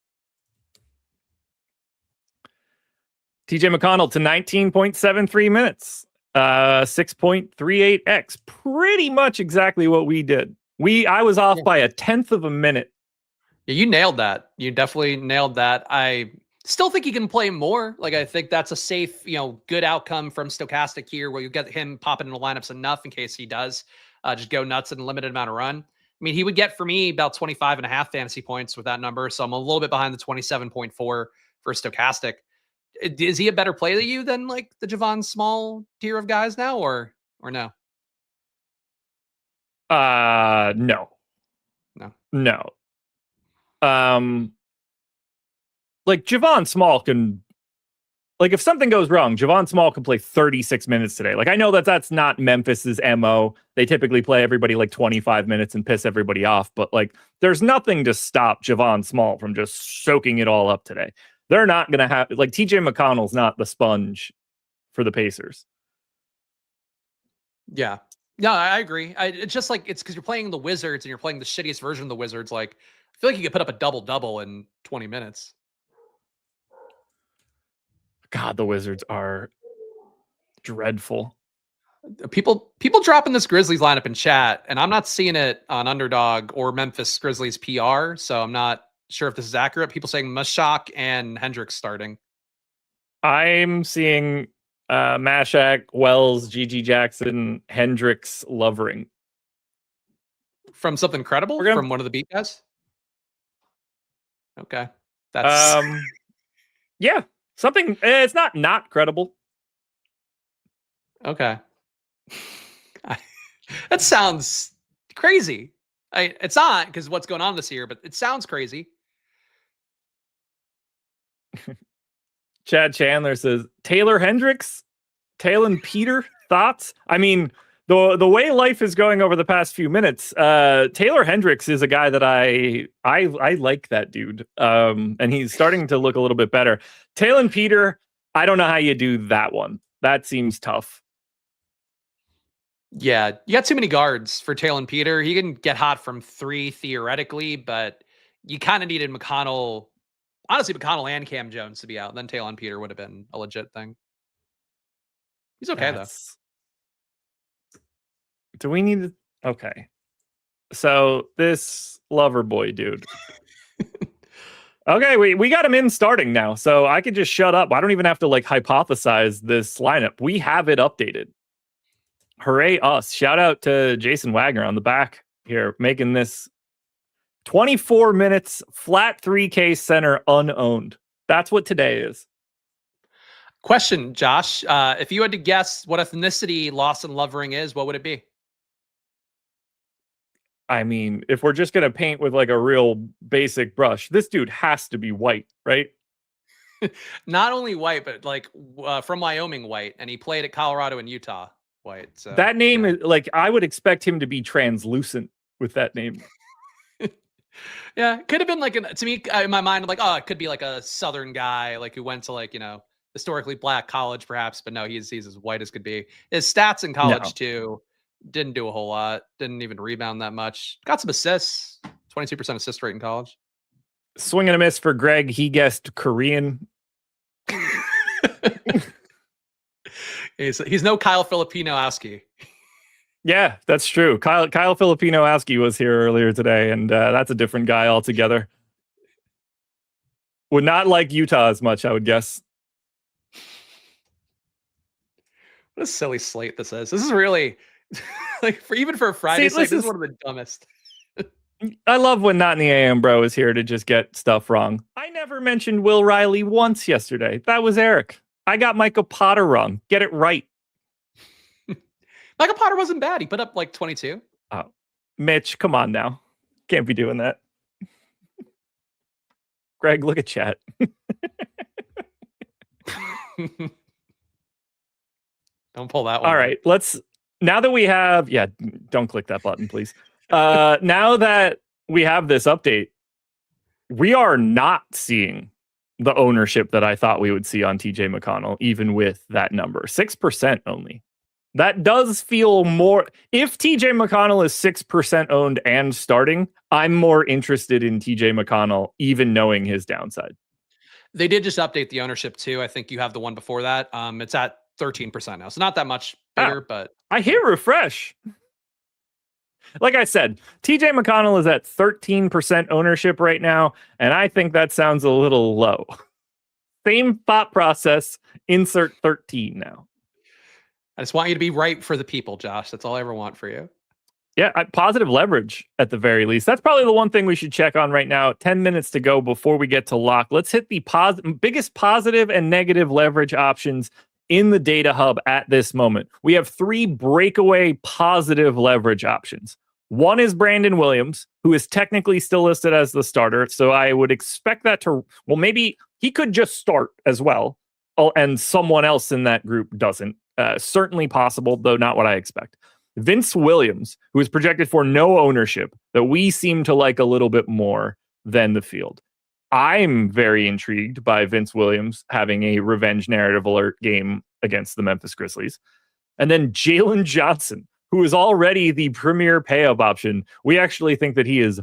TJ McConnell to 19.73 minutes. 6.38x. Pretty much exactly what we did. I was off by 1/10 of a minute. Yeah, you nailed that. You definitely nailed that. I still think he can play more. Like, I think that's a safe, good outcome from Stokastic here, where you get him popping in the lineups enough in case he does just go nuts in a limited amount of run. I mean, he would get for me about 25.5 fantasy points with that number. So I'm a little bit behind the 27.4 for Stokastic. Is he a better play than you than like the Javon Small tier of guys now, or no? No. Like Javon Small can, like if something goes wrong, Javon Small can play 36 minutes today. Like I know that's not Memphis's MO. They typically play everybody like 25 minutes and piss everybody off, but like there's nothing to stop Javon Small from just soaking it all up today. They're not going to have, like TJ McConnell's not the sponge for the Pacers. Yeah. No, I agree. It's just like, it's because you're playing the Wizards and you're playing the shittiest version of the Wizards. Like, I feel like you could put up a double-double in 20 minutes. God, the Wizards are dreadful. People dropping this Grizzlies lineup in chat, and I'm not seeing it on Underdog or Memphis Grizzlies PR, so I'm not sure if this is accurate. People saying Mashak and Hendricks starting. I'm seeing Mashak, Wells, GG Jackson, Hendricks, Lovering. From something credible? From one of the beat guys? Okay. That's yeah. Something, it's not credible. Okay. That sounds crazy. It's not because what's going on this year, but it sounds crazy. Chad Chandler says, Taylor Hendricks, Talon Peter, thoughts? I mean, the way life is going over the past few minutes, Taylor Hendricks is a guy that I like that dude. And he's starting to look a little bit better. Talon Peter, I don't know how you do that one. That seems tough. Yeah, you got too many guards for Talon Peter. He can get hot from 3 theoretically, but you kind of needed McConnell. Honestly, McConnell and Cam Jones to be out. Then Talon Peter would have been a legit thing. He's okay, though. Do we need to? Okay. So this lover boy dude. Okay, we got him in starting now. So I could just shut up. I don't even have to like hypothesize this lineup. We have it updated. Hooray us. Shout out to Jason Wagner on the back here, making this 24 minutes, flat 3K center unowned. That's what today is. Question, Josh. If you had to guess what ethnicity Lawson Lovering is, what would it be? I mean, if we're just going to paint with like a real basic brush, this dude has to be white, right? Not only white, but like from Wyoming white. And he played at Colorado and Utah white. So that name is like, I would expect him to be translucent with that name. Yeah, could have been like, to me, in my mind, like, oh, it could be like a Southern guy, like who went to like, historically black college perhaps, but no, he's as white as could be. His stats in college too, didn't do a whole lot, didn't even rebound that much. Got some assists, 22% assist rate in college. Swing and a miss for Greg. He guessed Korean. He's no Kyle Filipinowski. Yeah, that's true. Kyle Filipinowski was here earlier today, and that's a different guy altogether. Would not like Utah as much, I would guess. What a silly slate this is. This is really like even for a Friday slate, this is one of the dumbest. I love when Not in the AM Bro is here to just get stuff wrong. I never mentioned Will Riley once yesterday. That was Eric. I got Michael Potter wrong. Get it right. Michael Potter wasn't bad. He put up like 22. Oh, Mitch, come on now. Can't be doing that. Greg, look at chat. Don't pull that one. All right, now that we have, don't click that button, please. Now that we have this update, we are not seeing the ownership that I thought we would see on TJ McConnell, even with that number, 6% only. That does feel more. If TJ McConnell is 6% owned and starting, I'm more interested in TJ McConnell, even knowing his downside. They did just update the ownership too. I think you have the one before that. It's at 13% now. So not that much bigger, but I hit refresh. Like I said, TJ McConnell is at 13% ownership right now, and I think that sounds a little low. Same thought process, insert 13 now. I just want you to be right for the people, Josh. That's all I ever want for you. Yeah, positive leverage at the very least. That's probably the one thing we should check on right now. 10 minutes to go before we get to lock. Let's hit the biggest positive and negative leverage options in the data hub at this moment. We have 3 breakaway positive leverage options. One is Brandon Williams, who is technically still listed as the starter. So I would expect that to, well, maybe he could just start as well. Oh, and someone else in that group doesn't. Certainly possible, though not what I expect. Vince Williams, who is projected for no ownership, that we seem to like a little bit more than the field. I'm very intrigued by Vince Williams having a revenge narrative alert game against the Memphis Grizzlies. And then Jalen Johnson, who is already the premier pay-up option. We actually think that he is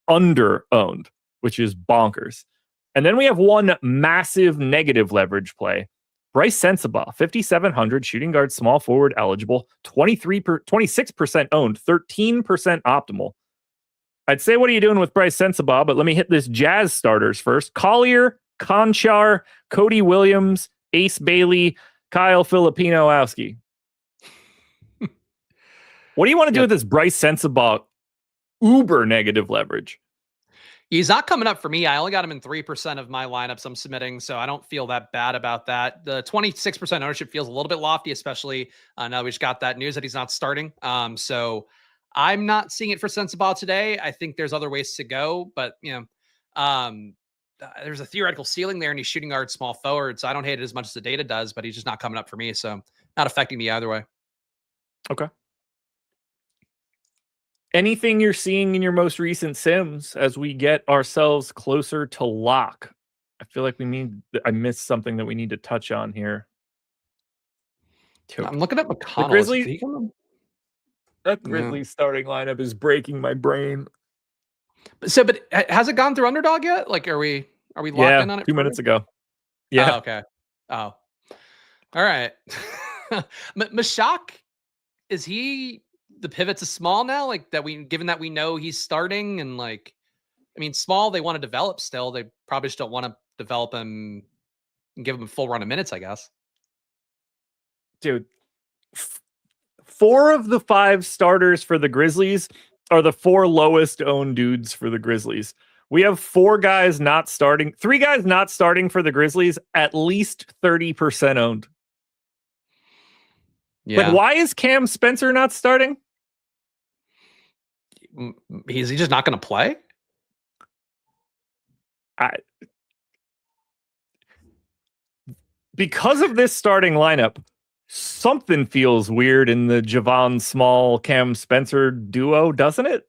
under-owned, which is bonkers. And then we have one massive negative leverage play. Bryce Sensabaugh, 5,700, shooting guard, small forward eligible, 26% owned, 13% optimal. I'd say, what are you doing with Bryce Sensabaugh? But let me hit this Jazz starters first. Collier, Conchar, Cody Williams, Ace Bailey, Kyle Filipinowski. What do you want to do with this Bryce Sensabaugh uber negative leverage? He's not coming up for me. I only got him in 3% of my lineups I'm submitting, so I don't feel that bad about that. The 26% ownership feels a little bit lofty, especially now we just got that news that he's not starting. So I'm not seeing it for Sensabaugh today. I think there's other ways to go, but there's a theoretical ceiling there, and he's shooting guard, small forward, so I don't hate it as much as the data does, but he's just not coming up for me, so not affecting me either way. Okay. Anything you're seeing in your most recent sims as we get ourselves closer to lock? I feel like I missed something that we need to touch on here. I'm looking at McConnell. The Grizzlies, that Grizzlies starting lineup is breaking my brain. But has it gone through underdog yet? Like, are we locked in on it? 2 minutes ago. Yeah. Oh, okay. Oh, all right. Mashak, is he the pivot to small now? Like given that we know he's starting, and small, they want to develop still. They probably just don't want to develop him and give him a full run of minutes, I guess. Dude, 4 of the 5 starters for the Grizzlies are the 4 lowest owned dudes for the Grizzlies. We have 4 guys not starting, 3 guys not starting for the Grizzlies, at least 30% owned. Yeah. Like, why is Cam Spencer not starting? Is he just not going to play? Because of this starting lineup, something feels weird in the Javon Small Cam Spencer duo, doesn't it?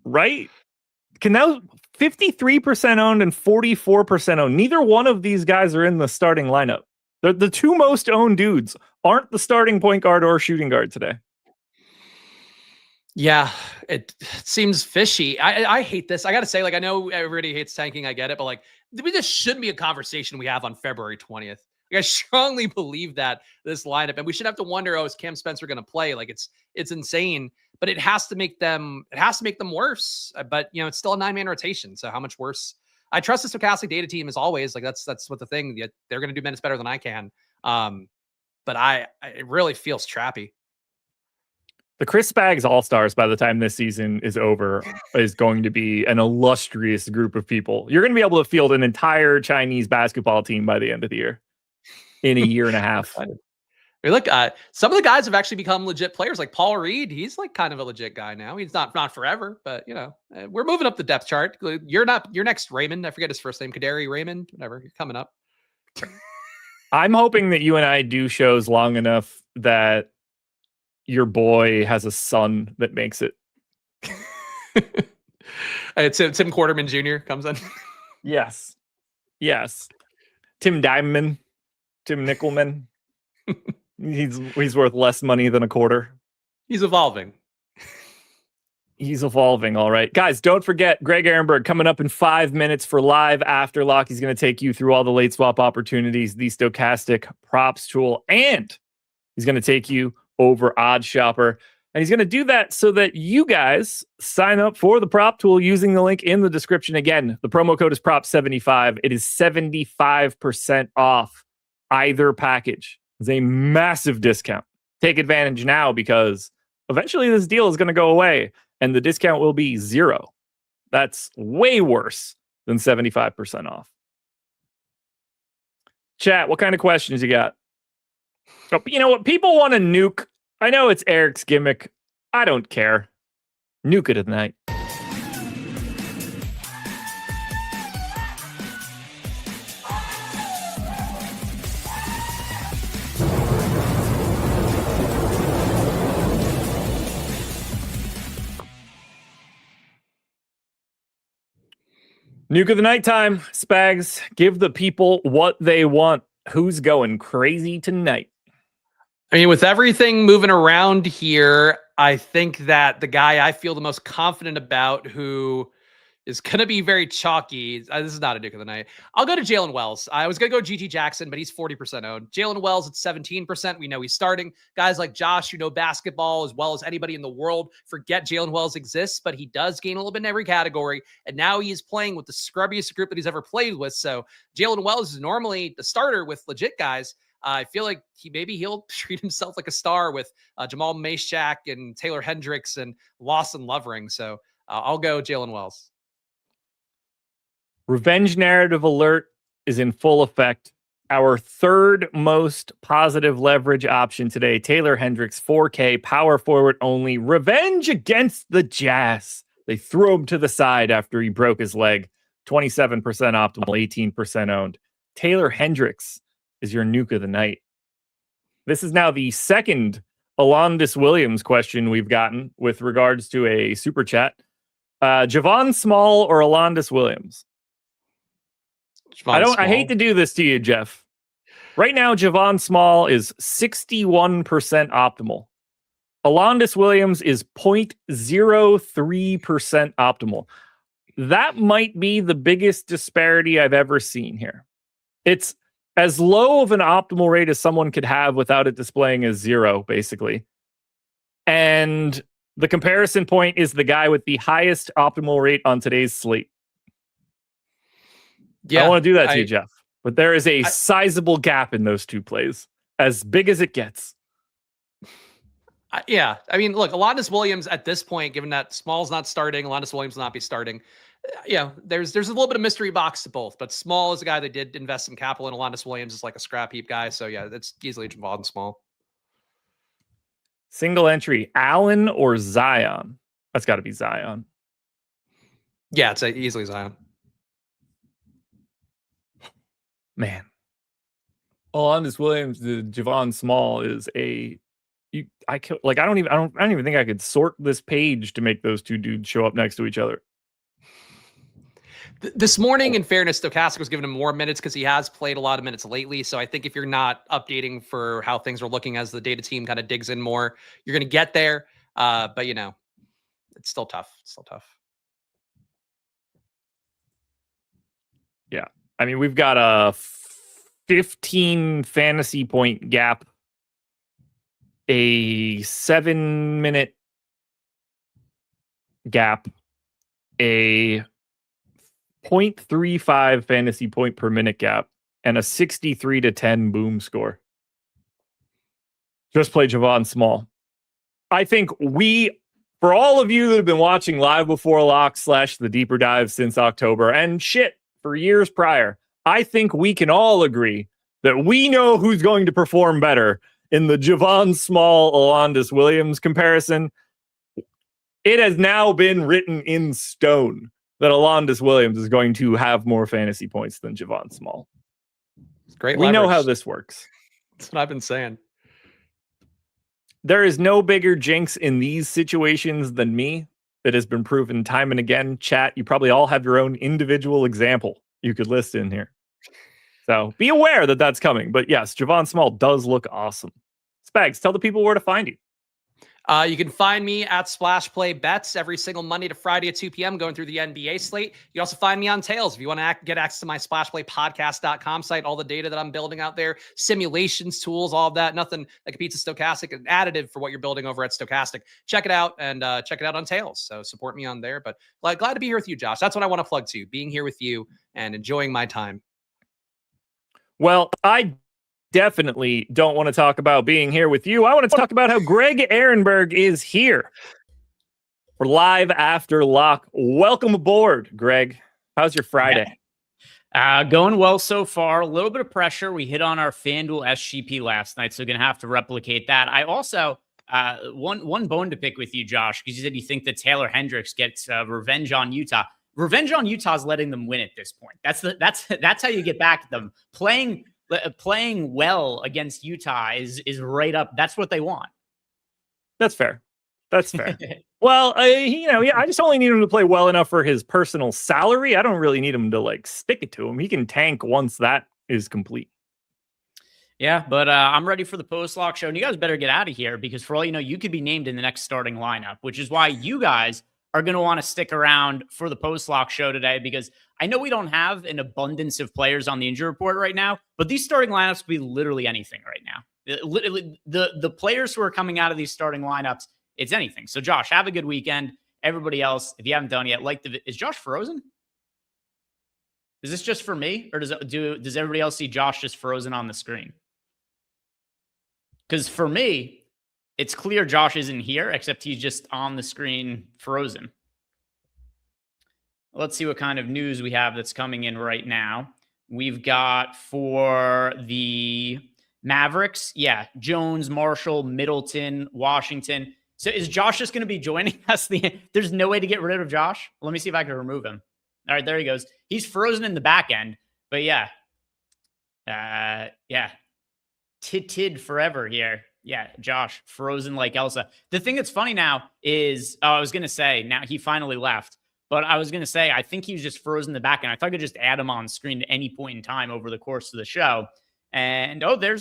Right? Can now 53% owned and 44% owned. Neither one of these guys are in the starting lineup. The 2 most owned dudes aren't the starting point guard or shooting guard today. Yeah, it seems fishy. I hate this. I got to say, I know everybody hates tanking. I get it. But this shouldn't be a conversation we have on February 20th. I strongly believe that this lineup, and we should have to wonder, is Cam Spencer going to play? It's insane, but it has to make them worse. But it's still a 9-man rotation. So how much worse? I trust the Stokastic data team as always. That's what the thing. They're going to do minutes better than I can. But it really feels trappy. The Chris Spags All-Stars, by the time this season is over, is going to be an illustrious group of people. You're going to be able to field an entire Chinese basketball team by the end of the year, in a year and a half. Look, some of the guys have actually become legit players. Like Paul Reed, he's kind of a legit guy now. He's not forever, but we're moving up the depth chart. You're next, Raymond. I forget his first name, Kaderi Raymond, whatever. You're coming up. I'm hoping that you and I do shows long enough that your boy has a son that makes it. Tim Quarterman Jr. comes in. Yes. Tim Diamond, Tim Nickelman. He's worth less money than a quarter. He's evolving. All right. Guys, don't forget Greg Ehrenberg coming up in 5 minutes for Live After Lock. He's going to take you through all the late swap opportunities, the Stokastic props tool, and he's going to take you over Odd Shopper. And he's going to do that so that you guys sign up for the prop tool using the link in the description. Again, the promo code is prop75. It is 75% off either package. It's a massive discount. Take advantage now, because eventually this deal is going to go away and the discount will be 0. That's way worse than 75% off. Chat, what kind of questions you got? Oh, you know what? People want to nuke. I know it's Eric's gimmick. I don't care. Nuke of the night. Nuke of the night time. Spags, give the people what they want. Who's going crazy tonight? I mean, with everything moving around here, I think that the guy I feel the most confident about, who is going to be very chalky. This is not a Duke of the night. I'll go to Jalen Wells. I was going to go GG Jackson, but he's 40% owned. Jalen Wells at 17%. We know he's starting. Guys like Josh, who know basketball as well as anybody in the world, forget Jalen Wells exists, but he does gain a little bit in every category. And now he is playing with the scrubbiest group that he's ever played with. So Jalen Wells is normally the starter with legit guys. I feel like he'll treat himself like a star with Jamal Meshack and Taylor Hendricks and Lawson Lovering. So I'll go Jalen Wells. Revenge narrative alert is in full effect. Our third most positive leverage option today, Taylor Hendricks, 4K, power forward only. Revenge against the Jazz. They threw him to the side after he broke his leg. 27% optimal, 18% owned. Taylor Hendricks is your nuke of the night. This is now the second Alondis Williams question we've gotten with regards to a super chat. Javon Small or Alondis Williams? I hate to do this to you, Jeff. Right now, Javon Small is 61% optimal. Alondis Williams is 0.03% optimal. That might be the biggest disparity I've ever seen here. It's as low of an optimal rate as someone could have without it displaying as 0, basically. And the comparison point is the guy with the highest optimal rate on today's slate. Yeah, I don't want to do that to you, Jeff. But there is a sizable gap in those two plays, as big as it gets. Yeah. I mean, look, Alondis Williams at this point, given that Small's not starting, Alondis Williams will not be starting. Yeah, there's a little bit of mystery box to both, but Small is a guy that did invest some capital in. Alondis Williams is like a scrap heap guy. So yeah, that's easily Javon Small. Single entry, Allen or Zion? That's got to be Zion. Yeah, it's easily Zion. Man, Alondis Williams, the Javon Small is I don't even think I could sort this page to make those two dudes show up next to each other. This morning, in fairness, Stokastic was giving him more minutes because he has played a lot of minutes lately. So I think if you're not updating for how things are looking as the data team kind of digs in more, you're going to get there. But you know, it's still tough. Yeah. I mean, we've got a 15 fantasy point gap, a 7-minute gap, a 0.35 fantasy point per minute gap, and a 63-10 boom score. Just play Javon Small. I think for all of you that have been watching Live Before Lock / the Deeper Dive since October, and for years prior, I think we can all agree that we know who's going to perform better in the Javon Small Alondis Williams comparison. It has now been written in stone that Alondis Williams is going to have more fantasy points than Javon Small. It's great. We know how this works. That's what I've been saying. There is no bigger jinx in these situations than me. That has been proven time and again. Chat, you probably all have your own individual example you could list in here. So be aware that that's coming. But yes, Javon Small does look awesome. Spags, tell the people where to find you. You can find me at Splash Play Bets every single Monday to Friday at 2 p.m. going through the NBA slate. You can also find me on Tails if you want to get access to my splashplaypodcast.com site, all the data that I'm building out there, simulations, tools, all of that. Nothing that competes with Stokastic, an additive for what you're building over at Stokastic. Check it out and check it out on Tails. So support me on there. But glad to be here with you, Josh. That's what I want to plug to, being here with you and enjoying my time. Well, I definitely don't want to talk about being here with you. I want to talk about how Greg Ehrenberg is here for Live After Lock. Welcome aboard, Greg. How's your Friday? Going well so far. A little bit of pressure. We hit on our FanDuel SGP last night, so going to have to replicate that. I also One bone to pick with you, Josh, because you said you think that Taylor Hendricks gets revenge on Utah. Revenge on Utah is letting them win at this point. That's how you get back at them. Playing well against Utah is right up. That's what they want. That's fair. That's fair. Well, I just only need him to play well enough for his personal salary. I don't really need him to like stick it to him. He can tank once that is complete. Yeah, but I'm ready for the post-lock show, and you guys better get out of here because for all you know, you could be named in the next starting lineup, which is why you guys are going to want to stick around for the post-lock show today because I know we don't have an abundance of players on the injury report right now, but these starting lineups could be literally anything right now. Literally, the players who are coming out of these starting lineups, it's anything. So, Josh, have a good weekend. Everybody else, if you haven't done it yet, is Josh frozen? Is this just for me, or does everybody else see Josh just frozen on the screen? Because for me, it's clear Josh isn't here, except he's just on the screen frozen. Let's see what kind of news we have that's coming in right now. We've got for the Mavericks, Jones, Marshall, Middleton, Washington. So is Josh just going to be joining us? There's no way to get rid of Josh. Let me see if I can remove him. All right, there he goes. He's frozen in the back end, but Tid forever here. Yeah, Josh, frozen like Elsa. The thing that's funny now is, I was going to say, now he finally left, but I was going to say, I think he was just frozen in the back end. I thought I could just add him on screen at any point in time over the course of the show. And, there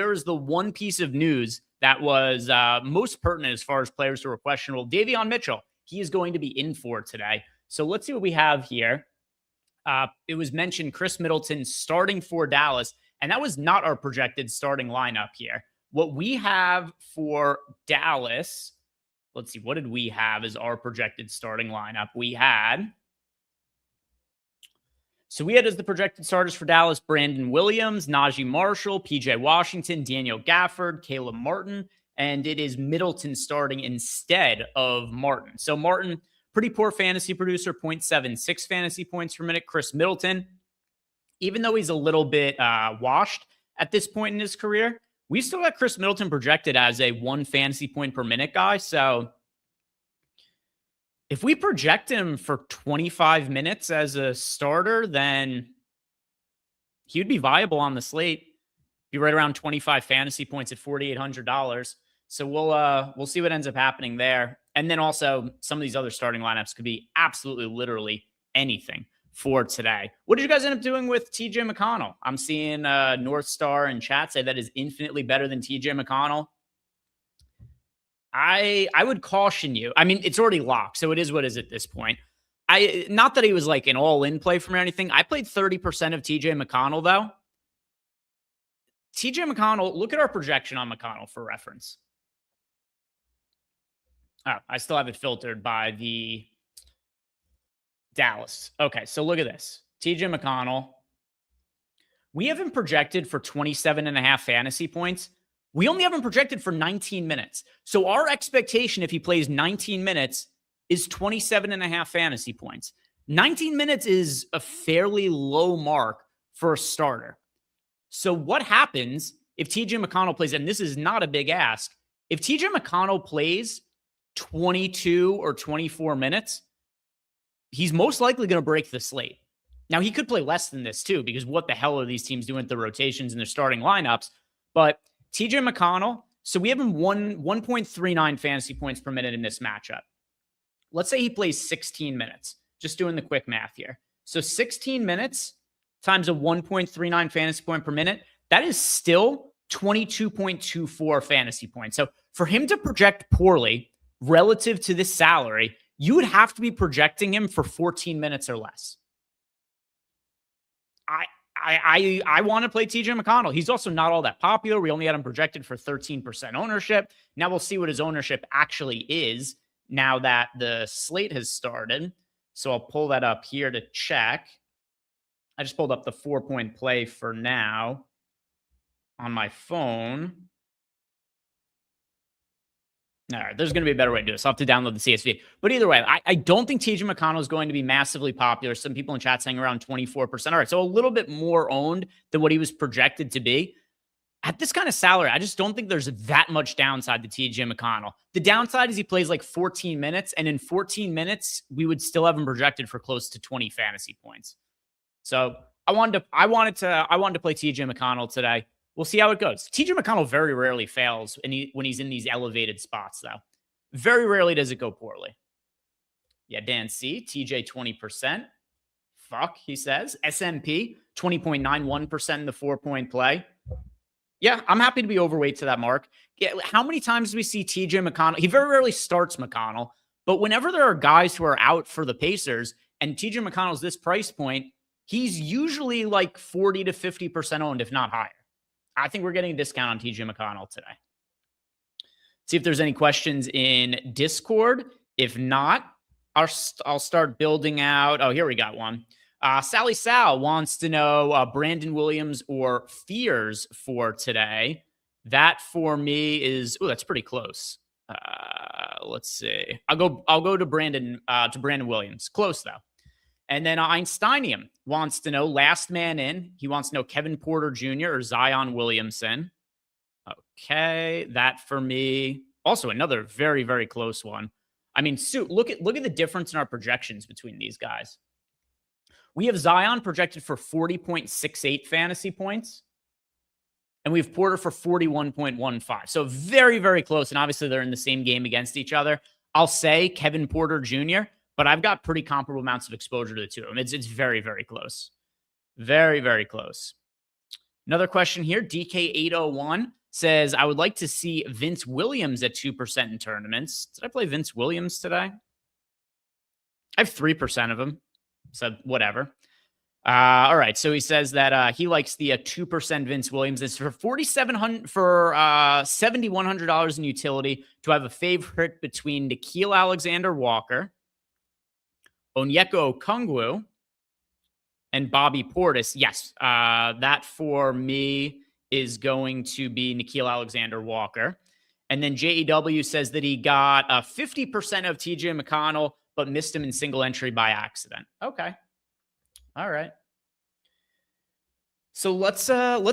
was the one piece of news that was most pertinent as far as players who were questionable. Davion Mitchell, he is going to be in for today. So let's see what we have here. It was mentioned Chris Middleton starting for Dallas, and that was not our projected starting lineup here. What we have for Dallas, let's see, what did we have as our projected starting lineup? We had as the projected starters for Dallas, Brandon Williams, Najee Marshall, PJ Washington, Daniel Gafford, Caleb Martin, and it is Middleton starting instead of Martin. So Martin, pretty poor fantasy producer, 0.76 fantasy points per minute. Chris Middleton, even though he's a little bit washed at this point in his career, we still got Chris Middleton projected as a 1 fantasy point per minute guy. So if we project him for 25 minutes as a starter, then he would be viable on the slate. Be right around 25 fantasy points at $4,800. So we'll see what ends up happening there. And then also some of these other starting lineups could be absolutely literally anything for today. What did you guys end up doing with TJ McConnell? I'm seeing North Star in chat say that is infinitely better than TJ McConnell. I would caution you. I mean, it's already locked, so it is what it is at this point. Not that he was like an all-in play for me or anything. I played 30% of TJ McConnell, though. TJ McConnell, look at our projection on McConnell for reference. Oh, I still have it filtered by the Dallas. Okay, so look at this. TJ McConnell. We have him projected for 27.5 fantasy points. We only have him projected for 19 minutes. So our expectation if he plays 19 minutes is 27.5 fantasy points. 19 minutes is a fairly low mark for a starter. So what happens if TJ McConnell plays, and this is not a big ask, if TJ McConnell plays 22 or 24 minutes, he's most likely going to break the slate. Now, he could play less than this too, because what the hell are these teams doing with the rotations and their starting lineups? But TJ McConnell, so we have him 1.39 fantasy points per minute in this matchup. Let's say he plays 16 minutes. Just doing the quick math here. So 16 minutes times a 1.39 fantasy point per minute, that is still 22.24 fantasy points. So for him to project poorly relative to this salary, you would have to be projecting him for 14 minutes or less. I want to play TJ McConnell. He's also not all that popular. We only had him projected for 13% ownership. Now we'll see what his ownership actually is now that the slate has started. So I'll pull that up here to check. I just pulled up the 4-point play for now on my phone. All right, there's going to be a better way to do this. I'll have to download the CSV. But either way, I don't think TJ McConnell is going to be massively popular. Some people in chat saying around 24%. All right, so a little bit more owned than what he was projected to be. At this kind of salary, I just don't think there's that much downside to TJ McConnell. The downside is he plays like 14 minutes, and in 14 minutes, we would still have him projected for close to 20 fantasy points. So I wanted to play TJ McConnell today. We'll see how it goes. TJ McConnell very rarely fails when he's in these elevated spots, though. Very rarely does it go poorly. Yeah, Dan C, TJ 20%. Fuck, he says. SMP 20.91% in the 4-point play. Yeah, I'm happy to be overweight to that mark. Yeah, how many times do we see TJ McConnell? He very rarely starts McConnell, but whenever there are guys who are out for the Pacers and TJ McConnell's this price point, he's usually like 40 to 50% owned, if not higher. I think we're getting a discount on TJ McConnell today. See if there's any questions in Discord. If not, I'll start building out. Oh, here we got one. Sally Sal wants to know Brandon Williams or Fears for today. That for me is that's pretty close. Let's see. I'll go to Brandon Williams. Close though. And then Einsteinium wants to know last man in. He wants to know Kevin Porter Jr. or Zion Williamson. Okay, that for me. Also another very, very close one. I mean, look at the difference in our projections between these guys. We have Zion projected for 40.68 fantasy points, and we have Porter for 41.15. So very, very close, and obviously they're in the same game against each other. I'll say Kevin Porter Jr., but I've got pretty comparable amounts of exposure to the two of them. It's very, very close. Very, very close. Another question here, DK801 says, I would like to see Vince Williams at 2% in tournaments. Did I play Vince Williams today? I have 3% of him. So whatever. All right. So he says that he likes the 2% Vince Williams. It's for $7,100 in utility to have a favorite between Nickeil Alexander-Walker, Onyeka Okongwu, and Bobby Portis. Yes, that for me is going to be Nickeil Alexander-Walker. And then JEW says that he got 50% of TJ McConnell, but missed him in single entry by accident. Okay. All right. So let's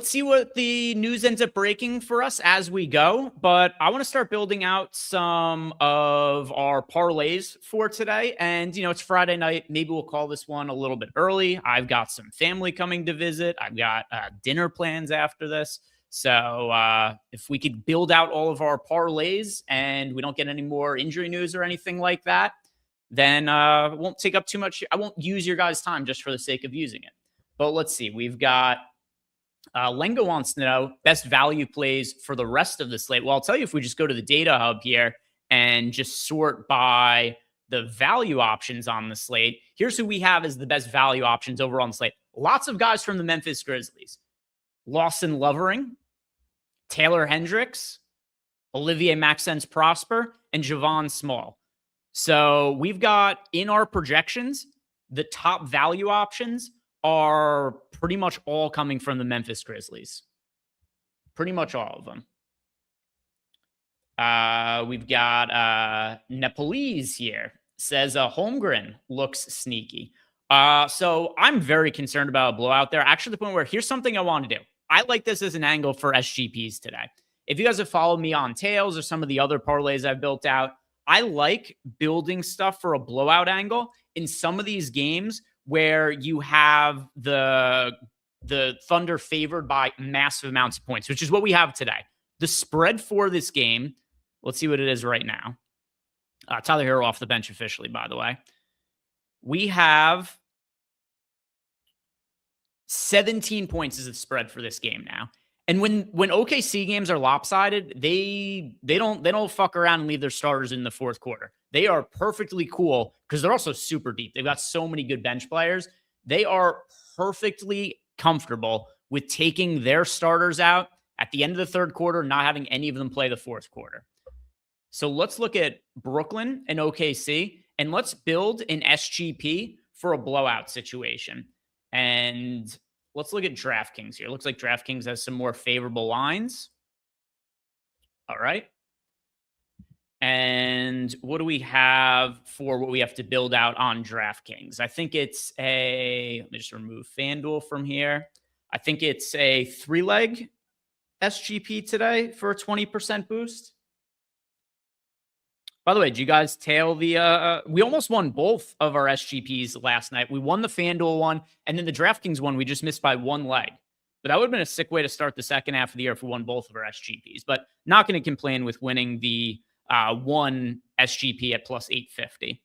see what the news ends up breaking for us as we go. But I want to start building out some of our parlays for today. And, it's Friday night. Maybe we'll call this one a little bit early. I've got some family coming to visit. I've got dinner plans after this. So if we could build out all of our parlays and we don't get any more injury news or anything like that, then it won't take up too much. I won't use your guys' time just for the sake of using it. But let's see. We've got Lengo wants to know best value plays for the rest of the slate. Well, I'll tell you, if we just go to the data hub here and just sort by the value options on the slate, here's who we have as the best value options over on the slate. Lots of guys from the Memphis Grizzlies. Lawson Lovering, Taylor Hendricks, Olivier Maxence Prosper, and Javon Small. So we've got in our projections, the top value options are pretty much all coming from the Memphis Grizzlies. Pretty much all of them. We've got Nepalese here. Says Holmgren looks sneaky. So I'm very concerned about a blowout there. Actually, the point where here's something I want to do. I like this as an angle for SGPs today. If you guys have followed me on Tails or some of the other parlays I've built out, I like building stuff for a blowout angle in some of these games where you have the Thunder favored by massive amounts of points, which is what we have today. The spread for this game, let's see what it is right now. Tyler Hero off the bench officially, by the way. We have 17 points as a spread for this game now. And when OKC games are lopsided, they don't fuck around and leave their starters in the fourth quarter. They are perfectly cool because they're also super deep. They've got so many good bench players. They are perfectly comfortable with taking their starters out at the end of the third quarter, not having any of them play the fourth quarter. So let's look at Brooklyn and OKC, and let's build an SGP for a blowout situation. And let's look at DraftKings here. Looks like DraftKings has some more favorable lines. All right. And what do we have for what we have to build out on DraftKings? I think it's let me just remove FanDuel from here. I think it's a 3-leg SGP today for a 20% boost? By the way, did you guys tail the... we almost won both of our SGPs last night. We won the FanDuel one, and then the DraftKings one, we just missed by one leg. But that would have been a sick way to start the second half of the year if we won both of our SGPs. But not going to complain with winning the one SGP at plus 850.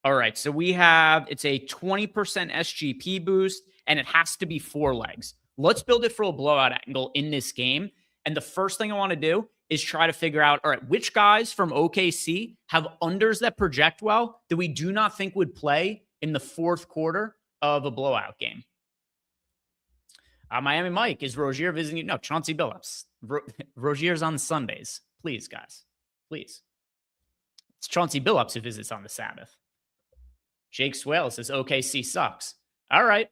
All right, so we have... It's a 20% SGP boost, and it has to be 4 legs. Let's build it for a blowout angle in this game. And the first thing I want to do is try to figure out, all right, which guys from OKC have unders that project well that we do not think would play in the fourth quarter of a blowout game. Miami Mike, is Rozier visiting you? No, Chauncey Billups. Rozier's on Sundays. Please, guys. Please. It's Chauncey Billups who visits on the Sabbath. Jake Swale says OKC sucks. All right.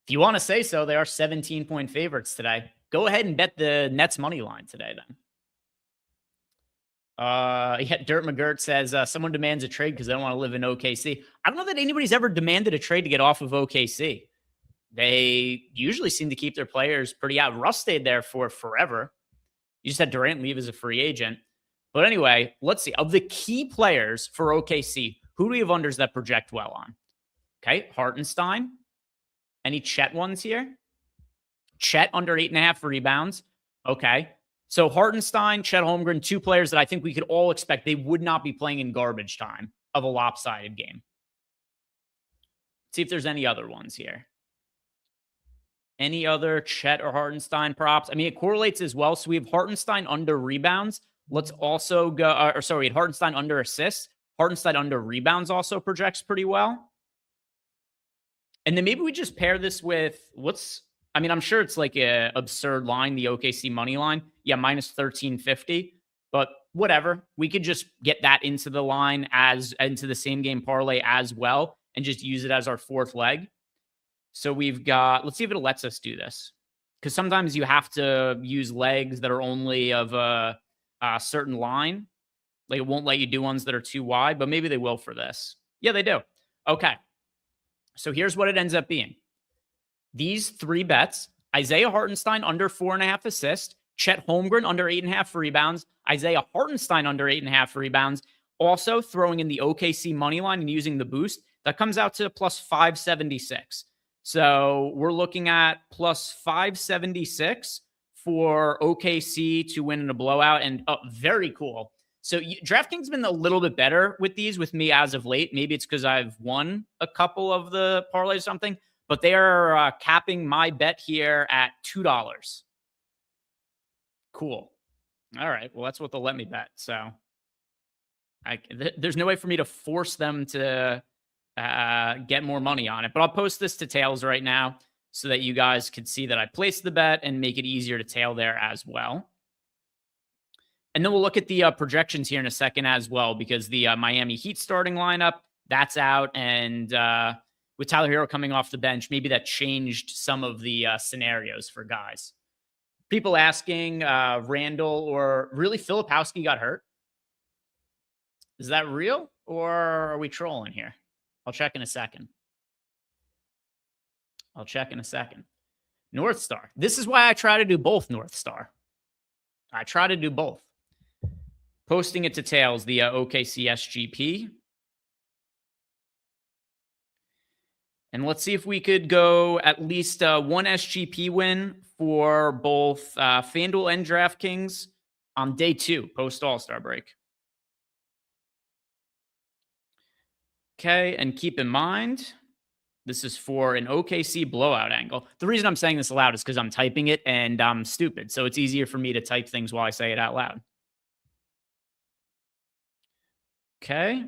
If you want to say so, they are 17-point favorites today. Go ahead and bet the Nets money line today, then. Yeah, Dirt McGirt says someone demands a trade because they don't want to live in OKC. I don't know that anybody's ever demanded a trade to get off of OKC. They usually seem to keep their players pretty out. Russ stayed there for forever. You just had Durant leave as a free agent. But anyway, let's see. Of the key players for OKC, who do we have unders that project well on? Okay, Hartenstein. Any Chet ones here? Chet under 8.5 rebounds. Okay. So Hartenstein, Chet Holmgren, 2 players that I think we could all expect they would not be playing in garbage time of a lopsided game. See if there's any other ones here. Any other Chet or Hartenstein props? I mean, it correlates as well. So we have Hartenstein under rebounds. Let's also go, we had Hartenstein under assists. Hartenstein under rebounds also projects pretty well. And then maybe we just pair this with I'm sure it's like a absurd line, the OKC money line. Yeah, minus 1350. But whatever. We could just get that into the line into the same game parlay as well and just use it as our fourth leg. So we've got, let's see if it lets us do this. Because sometimes you have to use legs that are only of a certain line. Like it won't let you do ones that are too wide, but maybe they will for this. Yeah, they do. Okay. So here's what it ends up being. These 3 bets: Isaiah Hartenstein under 4.5 assists, Chet Holmgren under 8.5 rebounds, Isaiah Hartenstein under 8.5 rebounds. Also throwing in the OKC money line and using the boost, that comes out to plus 576. So we're looking at plus 576 for OKC to win in a blowout, and very cool. So DraftKings been a little bit better with these with me as of late. Maybe it's because I've won a couple of the parlays or something, but they are capping my bet here at $2. Cool. All right. Well, that's what they'll let me bet. So there's no way for me to force them to get more money on it, but I'll post this to tails right now so that you guys could see that I placed the bet and make it easier to tail there as well. And then we'll look at the projections here in a second as well, because the Miami Heat starting lineup, that's out. And with Tyler Hero coming off the bench, maybe that changed some of the scenarios for guys. People asking Randall or really Filipowski got hurt. Is that real or are we trolling here? I'll check in a second. North Star. This is why I try to do both, North Star. I try to do both. Posting it to tails, the OKC SGP. And let's see if we could go at least one SGP win for both FanDuel and DraftKings on day 2, post All-Star break. Okay, and keep in mind, this is for an OKC blowout angle. The reason I'm saying this aloud is because I'm typing it and I'm stupid, so it's easier for me to type things while I say it out loud. Okay.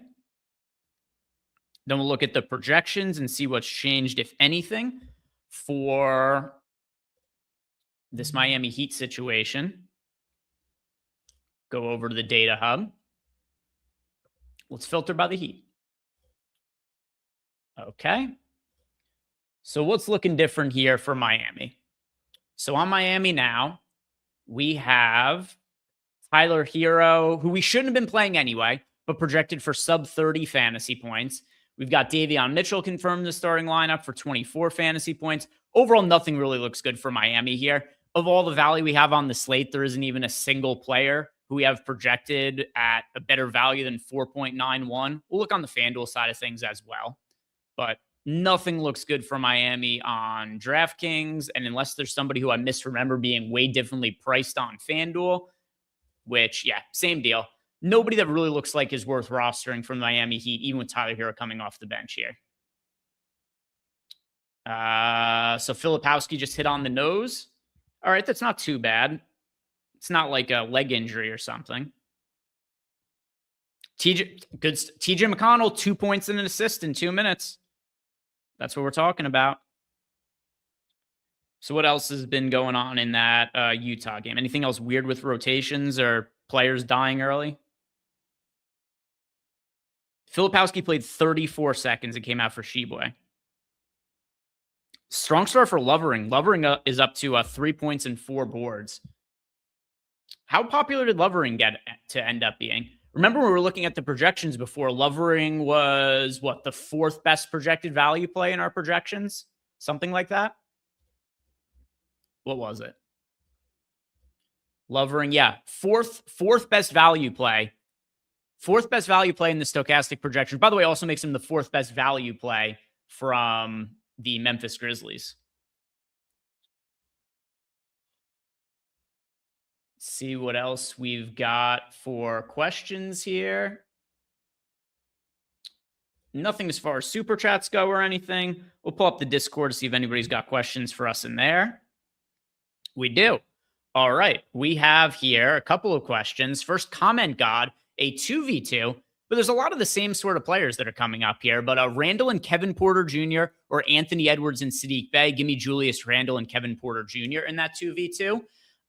Then we'll look at the projections and see what's changed, if anything, for this Miami Heat situation. Go over to the data hub. Let's filter by the Heat. Okay. So what's looking different here for Miami? So on Miami now, we have Tyler Hero, who we shouldn't have been playing anyway, but projected for sub 30 fantasy points. We've got Davion Mitchell confirmed the starting lineup for 24 fantasy points. Overall, nothing really looks good for Miami here. of all the value we have on the slate, there isn't even a single player who we have projected at a better value than 4.91. We'll look on the FanDuel side of things as well. But nothing looks good for Miami on DraftKings. And unless there's somebody who I misremember being way differently priced on FanDuel, which, yeah, same deal. Nobody that really looks like is worth rostering from Miami Heat, even with Tyler Hero coming off the bench here. So Filipowski just hit on the nose. All right, that's not too bad. It's not like a leg injury or something. TJ McConnell, 2 points and an assist in 2 minutes. That's what we're talking about. So what else has been going on in that Utah game? Anything else weird with rotations or players dying early? Filipowski played 34 seconds and came out for Sheboy. Strong start for Lovering. Lovering is up to 3 points and 4 boards. How popular did Lovering get to end up being? Remember, we were looking at the projections before. Lovering was, what, the 4th best projected value play in our projections? Something like that? What was it? Lovering, yeah. Fourth best value play. 4th best value play in the Stokastic projection. By the way, also makes him the 4th best value play from the Memphis Grizzlies. See what else we've got for questions here. Nothing as far as super chats go or anything. We'll pull up the Discord to see if anybody's got questions for us in there. We do. All right. We have here a couple of questions. First, Comment God, a 2v2. But there's a lot of the same sort of players that are coming up here. But Randall and Kevin Porter Jr. or Anthony Edwards and Sadiq Bey. Give me Julius Randall and Kevin Porter Jr. in that 2v2.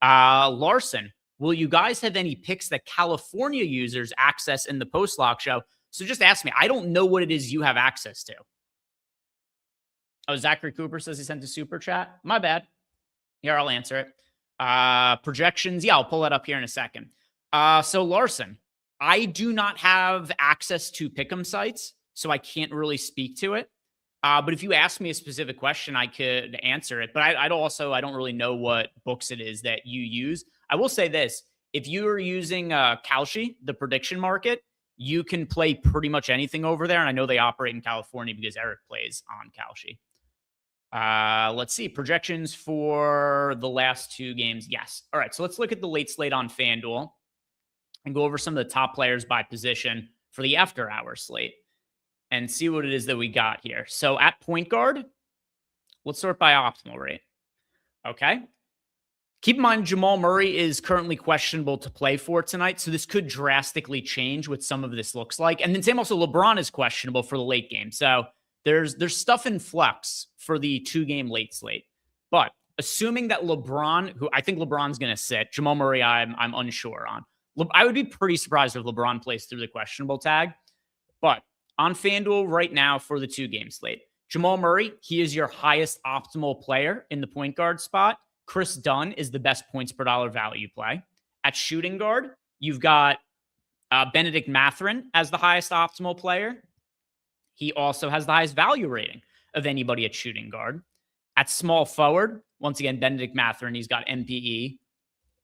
Larson, will you guys have any picks that California users access in the post-lock show? So just ask me. I don't know what it is you have access to. Oh, Zachary Cooper says he sent a super chat. My bad. Here, I'll answer it. Projections. Yeah, I'll pull that up here in a second. So Larson, I do not have access to Pick'em sites, so I can't really speak to it. But if you ask me a specific question, I could answer it. But I don't really know what books it is that you use. I will say this. If you are using Kalshi, the prediction market, you can play pretty much anything over there. And I know they operate in California because Eric plays on Kalshi. Let's see. Projections for the last 2 games. Yes. All right. So let's look at the late slate on FanDuel and go over some of the top players by position for the after-hour slate and see what it is that we got here. So at point guard, let's sort by optimal rate. Okay. Keep in mind, Jamal Murray is currently questionable to play for tonight, so this could drastically change what some of this looks like. And then same also, LeBron is questionable for the late game. So there's stuff in flux for the 2-game late slate. But assuming that LeBron, who I think LeBron's going to sit, Jamal Murray I'm unsure on. I would be pretty surprised if LeBron plays through the questionable tag. But on FanDuel right now for the 2-game slate, Jamal Murray, he is your highest optimal player in the point guard spot. Chris Dunn is the best points per dollar value play. At shooting guard, you've got Benedict Mathurin as the highest optimal player. He also has the highest value rating of anybody at shooting guard. At small forward, once again, Benedict Mathurin, he's got MPE.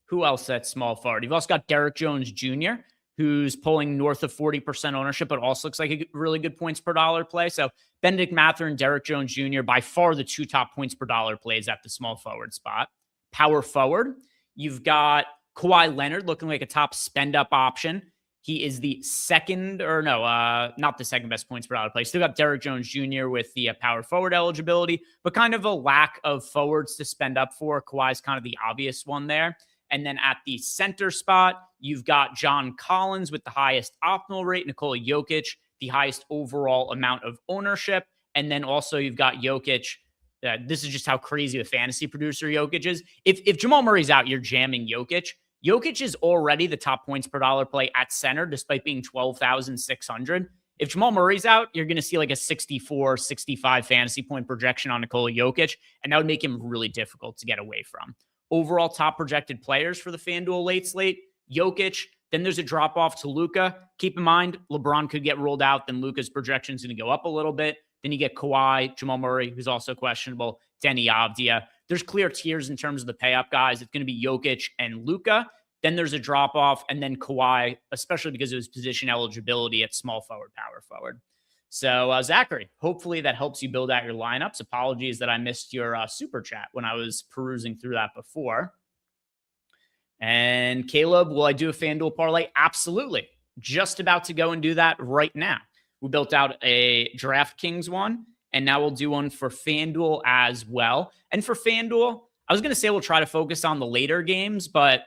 Who else at small forward? You've also got Derrick Jones Jr., who's pulling north of 40% ownership, but also looks like a really good points per dollar play. So Benedict Mathurin, Derrick Jones Jr., by far the 2 top points per dollar plays at the small forward spot. Power forward, you've got Kawhi Leonard looking like a top spend-up option. He is the second, or no, not the second best points per dollar play. Still got Derrick Jones Jr. with the power forward eligibility, but kind of a lack of forwards to spend up for. Kawhi's kind of the obvious one there. And then at the center spot, you've got John Collins with the highest optimal rate, Nikola Jokic, the highest overall amount of ownership. And then also you've got Jokic. This is just how crazy a fantasy producer Jokic is. If Jamal Murray's out, you're jamming Jokic. Jokic is already the top points per dollar play at center, despite being 12,600. If Jamal Murray's out, you're going to see like a 64, 65 fantasy point projection on Nikola Jokic, and that would make him really difficult to get away from. Overall top projected players for the FanDuel late slate, Jokic. Then there's a drop-off to Luka. Keep in mind, LeBron could get rolled out. Then Luka's projection is going to go up a little bit. Then you get Kawhi, Jamal Murray, who's also questionable, Denny Avdia. there's clear tiers in terms of the pay up guys. It's going to be Jokic and Luka. Then there's a drop off, and then Kawhi, especially because of his position eligibility at small forward, power forward. So, Zachary, hopefully that helps you build out your lineups. Apologies that I missed your super chat when I was perusing through that before. And Caleb, will I do a FanDuel parlay? Absolutely. Just about to go and do that right now. We built out a DraftKings one, and now we'll do one for FanDuel as well. And for FanDuel, I was going to say we'll try to focus on the later games, but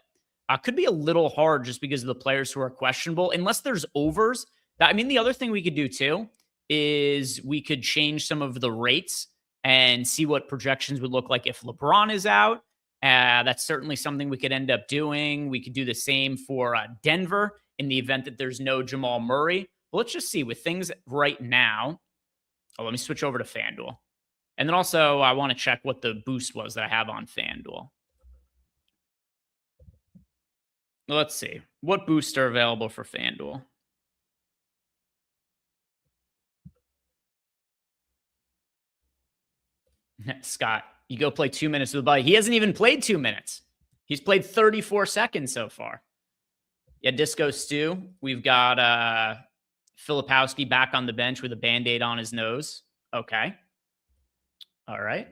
could be a little hard just because of the players who are questionable, unless there's overs. I mean, the other thing we could do too is we could change some of the rates and see what projections would look like if LeBron is out. That's certainly something we could end up doing. We could do the same for Denver in the event that there's no Jamal Murray. But let's just see with things right now. Oh, let me switch over to FanDuel. And then also I want to check what the boost was that I have on FanDuel. Let's see. What boosts are available for FanDuel? Scott, you go play 2 minutes with Buddy. He hasn't even played 2 minutes. He's played 34 seconds so far. Yeah, Disco Stew. We've got Filipowski back on the bench with a Band-Aid on his nose. Okay. All right.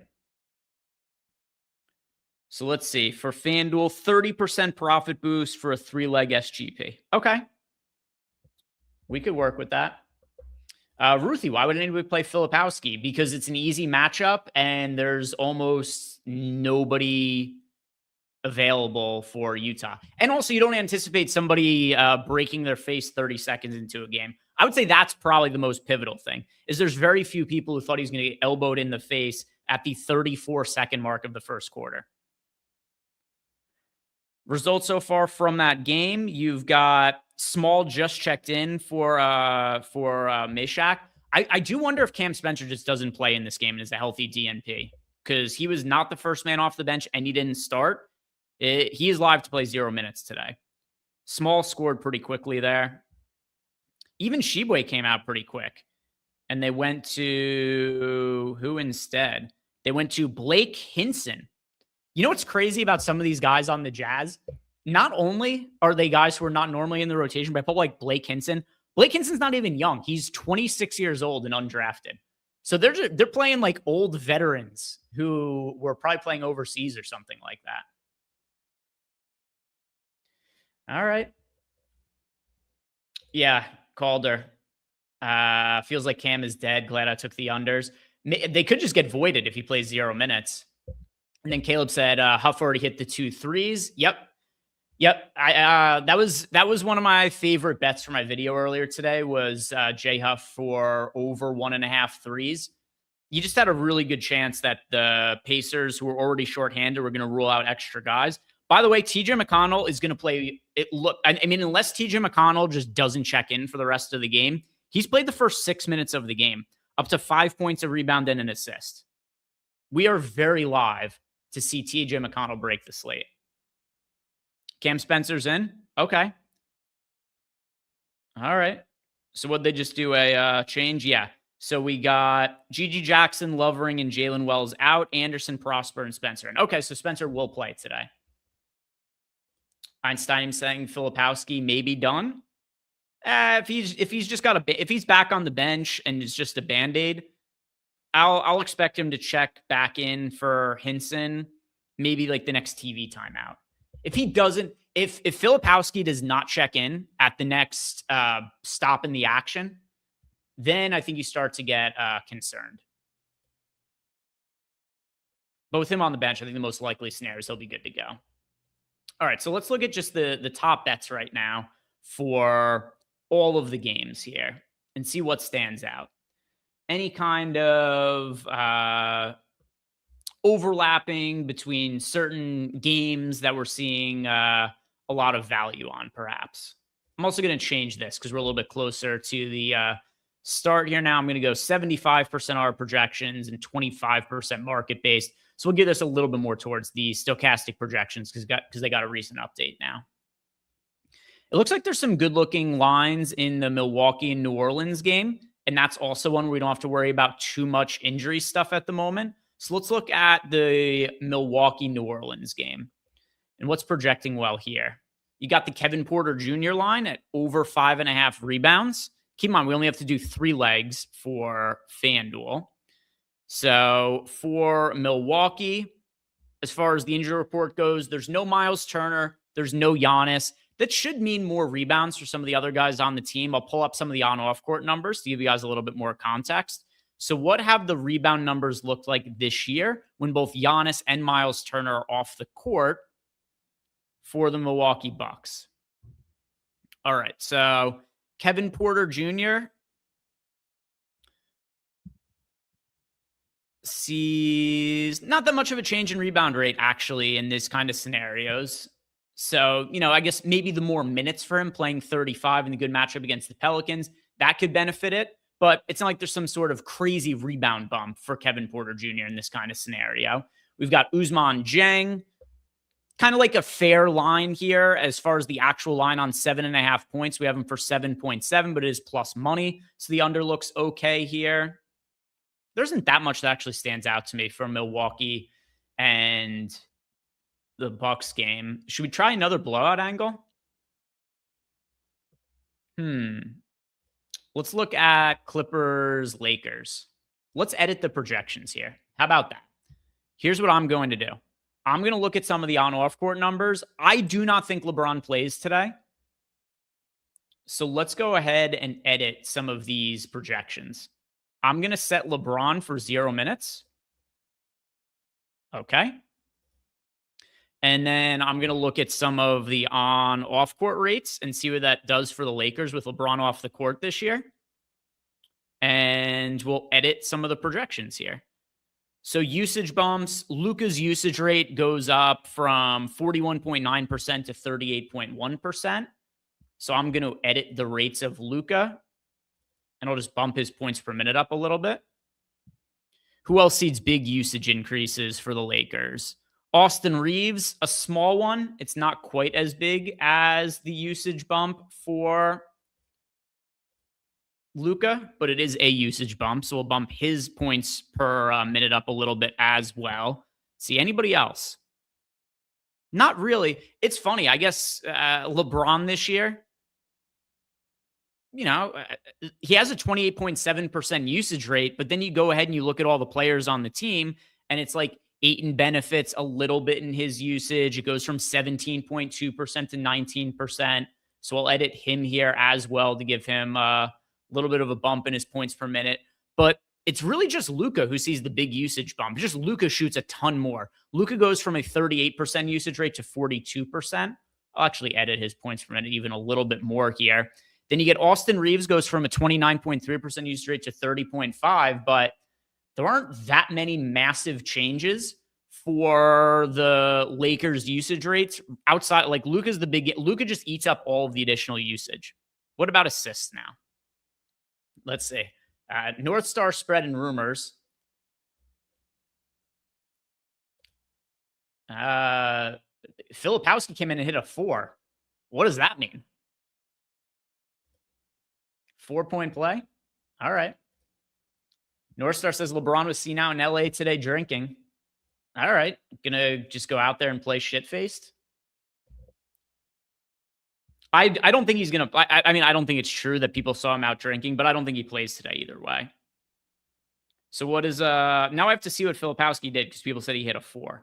So let's see. For FanDuel, 30% profit boost for a 3-leg SGP. Okay. We could work with that. Ruthie, why would anybody play Filipowski? Because it's an easy matchup and there's almost nobody available for Utah. And also, you don't anticipate somebody breaking their face 30 seconds into a game. I would say that's probably the most pivotal thing, is there's very few people who thought he was going to get elbowed in the face at the 34-second mark of the first quarter. Results so far from that game, you've got Small just checked in for Meshack. I do wonder if Cam Spencer just doesn't play in this game and is a healthy DNP, because he was not the first man off the bench and he didn't start. He is live to play 0 minutes today. Small scored pretty quickly there. Even Shibwe came out pretty quick. And they went to who instead? They went to Blake Hinson. You know what's crazy about some of these guys on the Jazz? Not only are they guys who are not normally in the rotation, but I felt like Blake Hinson. Blake Hinson's not even young. He's 26 years old and undrafted. So they're playing like old veterans who were probably playing overseas or something like that. All right. Yeah, Calder. Feels like Cam is dead. Glad I took the unders. They could just get voided if he plays 0 minutes. And then Caleb said, Huff already hit the 2 threes. Yep. That was one of my favorite bets for my video earlier today was J Huff for over 1.5 threes. You just had a really good chance that the Pacers, who were already shorthanded, were going to rule out extra guys. By the way, TJ McConnell is going to play. I mean, unless TJ McConnell just doesn't check in for the rest of the game, he's played the first 6 minutes of the game, up to 5 points, a rebound, and an assist. We are very live to see TJ McConnell break the slate. Cam Spencer's in. Okay. All right. So what'd they just do a change? Yeah. So we got Gigi Jackson, Lovering, and Jalen Wells out. Anderson, Prosper, and Spencer. And okay, so Spencer will play today. Einstein saying Filipowski may be done. If he's back on the bench and it's just a Band-Aid, I'll expect him to check back in for Hinson, maybe like the next TV timeout. If he doesn't, if Filipowski does not check in at the next stop in the action, then I think you start to get concerned. But with him on the bench, I think the most likely scenario is he'll be good to go. All right, so let's look at just the top bets right now for all of the games here and see what stands out. Any kind of overlapping between certain games that we're seeing a lot of value on, perhaps. I'm also going to change this because we're a little bit closer to the start here now. I'm going to go 75% our projections and 25% market-based. So we'll give this a little bit more towards the Stokastic projections because they got a recent update now. It looks like there's some good-looking lines in the Milwaukee and New Orleans game, and that's also one where we don't have to worry about too much injury stuff at the moment. So let's look at the Milwaukee-New Orleans game and what's projecting well here. You got the Kevin Porter Jr. line at over 5.5 rebounds. Keep in mind, we only have to do 3 legs for FanDuel. So for Milwaukee, as far as the injury report goes, there's no Miles Turner. There's no Giannis. That should mean more rebounds for some of the other guys on the team. I'll pull up some of the on-off court numbers to give you guys a little bit more context. So what have the rebound numbers looked like this year when both Giannis and Miles Turner are off the court for the Milwaukee Bucks? All right, so Kevin Porter Jr. sees not that much of a change in rebound rate, actually, in this kind of scenarios. So, I guess maybe the more minutes for him playing 35 in the good matchup against the Pelicans, that could benefit it. But it's not like there's some sort of crazy rebound bump for Kevin Porter Jr. in this kind of scenario. We've got Ousmane Dieng, kind of like a fair line here as far as the actual line on 7.5 points. We have him for 7.7, but it is plus money. So the under looks okay here. There isn't that much that actually stands out to me from Milwaukee and the Bucks game. Should we try another blowout angle? Let's look at Clippers, Lakers. Let's edit the projections here. How about that? Here's what I'm going to do. I'm going to look at some of the on-off court numbers. I do not think LeBron plays today. So let's go ahead and edit some of these projections. I'm going to set LeBron for 0 minutes. Okay. And then I'm going to look at some of the on-off court rates and see what that does for the Lakers with LeBron off the court this year. And we'll edit some of the projections here. So usage bumps, Luka's usage rate goes up from 41.9% to 38.1%. So I'm going to edit the rates of Luka, and I'll just bump his points per minute up a little bit. Who else sees big usage increases for the Lakers? Austin Reeves, a small one. It's not quite as big as the usage bump for Luka, but it is a usage bump. So we'll bump his points per minute up a little bit as well. See, anybody else? Not really. It's funny. I guess LeBron this year, he has a 28.7% usage rate, but then you go ahead and you look at all the players on the team, and it's like Ayton benefits a little bit in his usage. It goes from 17.2% to 19%. So I'll edit him here as well to give him a little bit of a bump in his points per minute. But it's really just Luka who sees the big usage bump. Just Luka shoots a ton more. Luka goes from a 38% usage rate to 42%. I'll actually edit his points per minute even a little bit more here. Then you get Austin Reeves goes from a 29.3% usage rate to 30.5%, but there aren't that many massive changes for the Lakers usage rates outside. Like Luka's the big, Luka just eats up all of the additional usage. What about assists now? Let's see. North Star spread and rumors. Filipowski came in and hit a 4. What does that mean? 4-point play? All right. North Star says LeBron was seen out in LA today drinking. All right. Gonna just go out there and play shit-faced? I don't think he's gonna. I mean, I don't think it's true that people saw him out drinking, but I don't think he plays today either way. So what is now I have to see what Filipowski did because people said he hit a 4.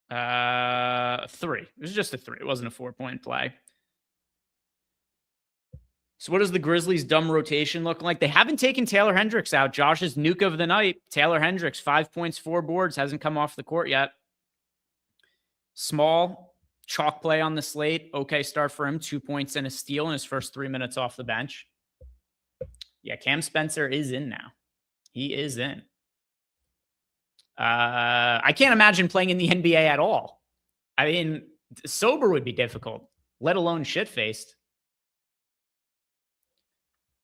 3. It was just a 3. It wasn't a 4-point play. So what does the Grizzlies' dumb rotation look like? They haven't taken Taylor Hendricks out. Josh's nuke of the night. Taylor Hendricks, 5 points, 4 boards, hasn't come off the court yet. Small, chalk play on the slate. Okay start for him. 2 points and a steal in his first 3 minutes off the bench. Yeah, Cam Spencer is in now. He is in. I can't imagine playing in the NBA at all. I mean, sober would be difficult, let alone shit-faced.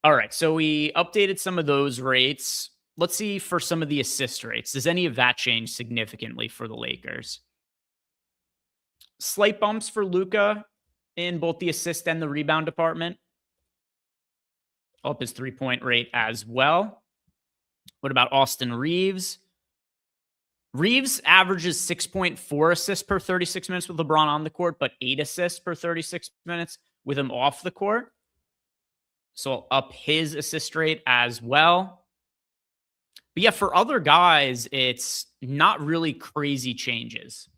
All right, so we updated some of those rates. Let's see for some of the assist rates. Does any of that change significantly for the Lakers? Slight bumps for Luka in both the assist and the rebound department. Up his 3-point rate as well. What about Austin Reeves? Reeves averages 6.4 assists per 36 minutes with LeBron on the court, but 8 assists per 36 minutes with him off the court. So I'll up his assist rate as well. But yeah, for other guys, it's not really crazy changes.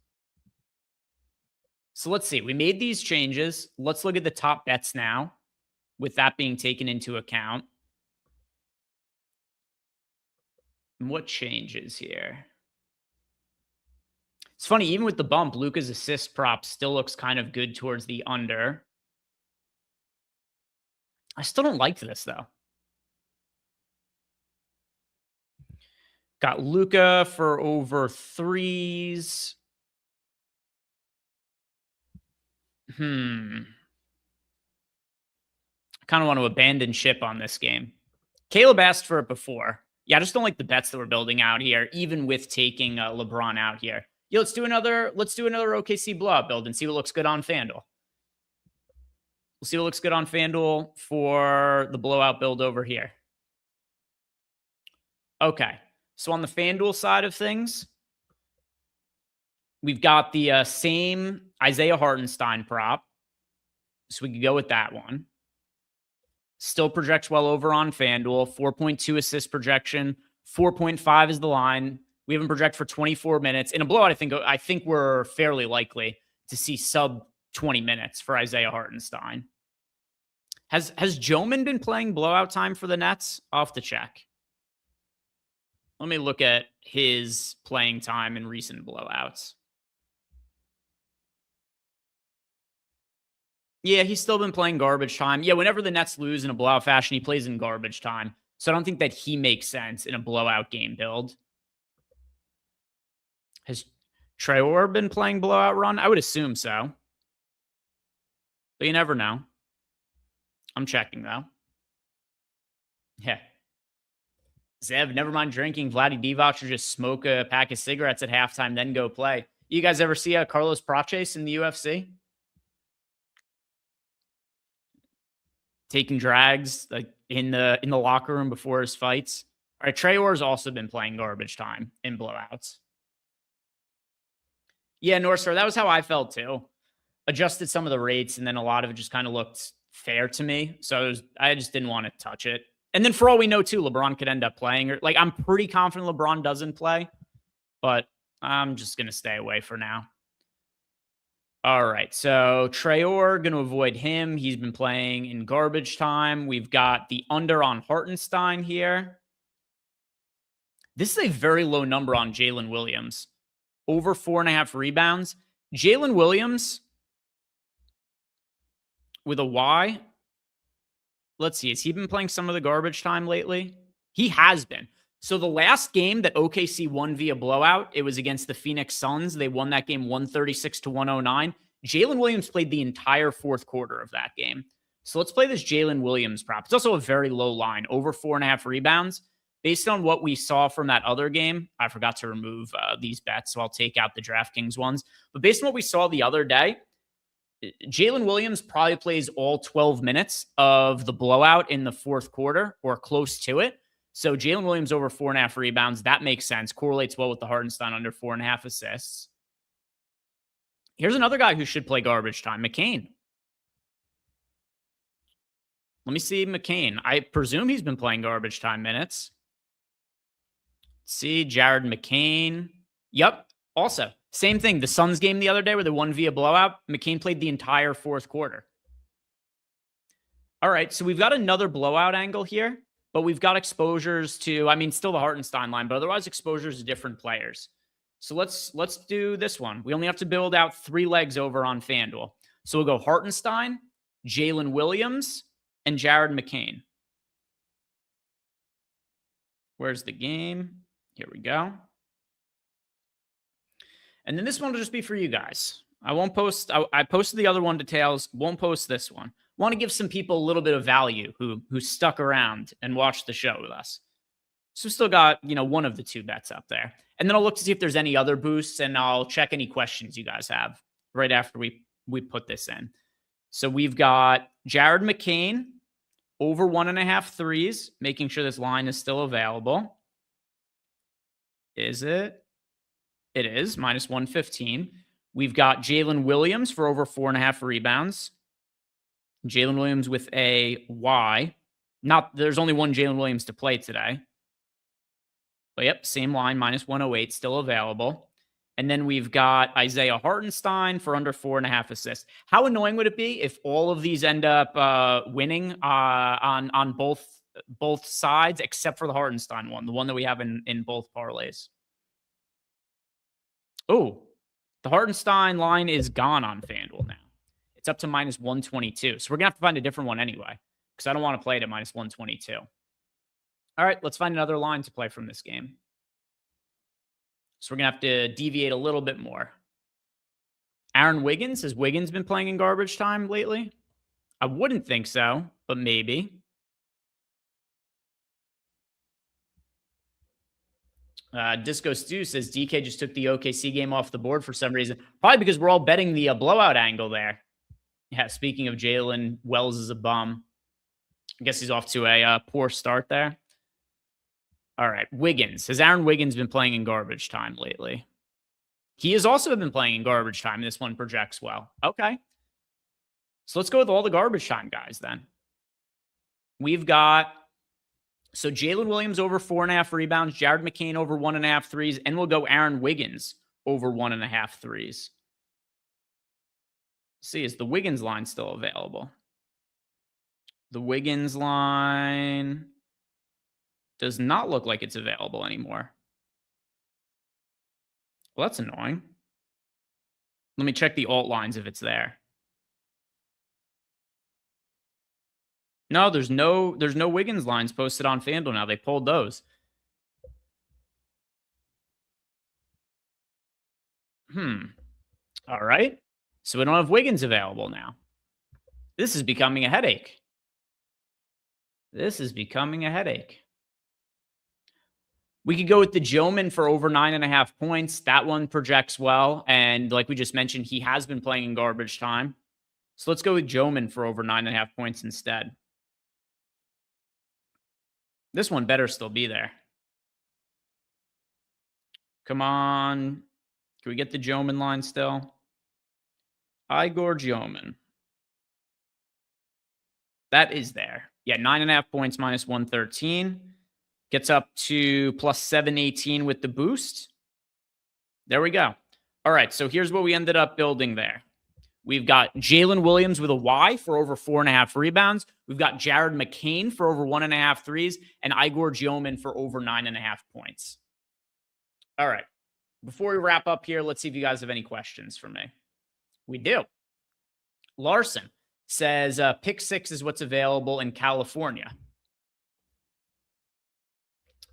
So let's see. We made these changes. Let's look at the top bets now, with that being taken into account. And what changes here? It's funny, even with the bump, Luka's assist prop still looks kind of good towards the under. I still don't like this, though. Got Luka for over 3s. I kind of want to abandon ship on this game. Caleb asked for it before. Yeah, I just don't like the bets that we're building out here, even with taking LeBron out here. Yeah, let's do another OKC blowout build and see what looks good on FanDuel. We'll see what looks good on FanDuel for the blowout build over here. Okay, so on the FanDuel side of things, we've got the same Isaiah Hartenstein prop. So we could go with that one. Still projects well over on FanDuel. 4.2 assist projection. 4.5 is the line. We have him project for 24 minutes. In a blowout, I think we're fairly likely to see sub 20 minutes for Isaiah Hartenstein. Has Joman been playing blowout time for the Nets? I'll have to check. Let me look at his playing time in recent blowouts. Yeah, he's still been playing garbage time. Yeah, whenever the Nets lose in a blowout fashion, he plays in garbage time. So I don't think that he makes sense in a blowout game build. Has Traore been playing blowout run? I would assume so. But you never know. I'm checking, though. Yeah. Zev, never mind drinking. Vladdy Divac or just smoke a pack of cigarettes at halftime, then go play. You guys ever see Carlos Praches in the UFC? Taking drags like in the locker room before his fights. All right, Traore's also been playing garbage time in blowouts. Yeah, Northstar, that was how I felt too. Adjusted some of the rates, and then a lot of it just kind of looked fair to me. So I just didn't want to touch it. And then for all we know too, LeBron could end up playing. Or like, I'm pretty confident LeBron doesn't play, but I'm just going to stay away for now. All right, so Traore, going to avoid him. He's been playing in garbage time. We've got the under on Hartenstein here. This is a very low number on Jalen Williams. Over 4.5 rebounds. Jalen Williams with a Y. Let's see. Has he been playing some of the garbage time lately? He has been. So the last game that OKC won via blowout, it was against the Phoenix Suns. They won that game 136-109. Jalen Williams played the entire fourth quarter of that game. So let's play this Jalen Williams prop. It's also a very low line, over 4.5 rebounds. Based on what we saw from that other game, I forgot to remove these bets, so I'll take out the DraftKings ones. But based on what we saw the other day, Jalen Williams probably plays all 12 minutes of the blowout in the fourth quarter or close to it. So Jalen Williams over 4.5 rebounds, that makes sense. Correlates well with the Hartenstein under 4.5 assists. Here's another guy who should play garbage time, McCain. Let me see McCain. I presume he's been playing garbage time minutes. Let's see, Jared McCain. Yep. Also, same thing. The Suns game the other day where they won via blowout, McCain played the entire fourth quarter. All right, so we've got another blowout angle here, but we've got exposures to, I mean, still the Hartenstein line, but otherwise exposures to different players. So let's do this one. We only have to build out 3 legs over on FanDuel. So we'll go Hartenstein, Jalen Williams, and Jared McCain. Where's the game? Here we go. And then this one will just be for you guys. I won't post. I posted the other one details. Won't post this one. Want to give some people a little bit of value who stuck around and watched the show with us. So still got, one of the 2 bets up there. And then I'll look to see if there's any other boosts, and I'll check any questions you guys have right after we put this in. So we've got Jared McCain over 1.5 threes, making sure this line is still available. Is it? It is minus 115. We've got Jalen Williams for over 4.5 rebounds. Jalen Williams with a Y. There's only one Jalen Williams to play today. But yep, same line, minus 108, still available. And then we've got Isaiah Hartenstein for under 4.5 assists. How annoying would it be if all of these end up winning on both sides, except for the Hartenstein one, the one that we have in both parlays? Oh, the Hartenstein line is gone on FanDuel now. It's up to minus 122. So we're going to have to find a different one anyway, because I don't want to play it at minus 122. All right, let's find another line to play from this game. So we're going to have to deviate a little bit more. Aaron Wiggins. Has Wiggins been playing in garbage time lately? I wouldn't think so, but maybe. Disco Stew says DK just took the OKC game off the board for some reason. Probably because we're all betting the blowout angle there. Yeah, speaking of Jalen, Wells is a bum. I guess he's off to a poor start there. All right, Wiggins. Has Aaron Wiggins been playing in garbage time lately? He has also been playing in garbage time. This one projects well. Okay. So let's go with all the garbage time guys then. We've got, so Jalen Williams over 4.5 rebounds, Jared McCain over 1.5 threes, and we'll go Aaron Wiggins over 1.5 threes. Let's see, is the Wiggins line still available? The Wiggins line does not look like it's available anymore. Well, that's annoying. Let me check the alt lines if it's there. No, there's no Wiggins lines posted on FanDuel now. They pulled those. All right. So we don't have Wiggins available now. This is becoming a headache. This is becoming a headache. We could go with the Joman for over 9.5 points. That one projects well. And like we just mentioned, he has been playing in garbage time. So let's go with Joman for over 9.5 points instead. This one better still be there. Come on. Can we get the Joman line still? Igor Joman. That is there. Yeah, 9.5 points minus 113. Gets up to plus 718 with the boost. There we go. All right, so here's what we ended up building there. We've got Jalen Williams with a Y for over 4.5 rebounds. We've got Jared McCain for over 1.5 threes, and Igor Joman for over 9.5 points. All right. Before we wrap up here, let's see if you guys have any questions for me. We do. Larson says pick 6 is what's available in California.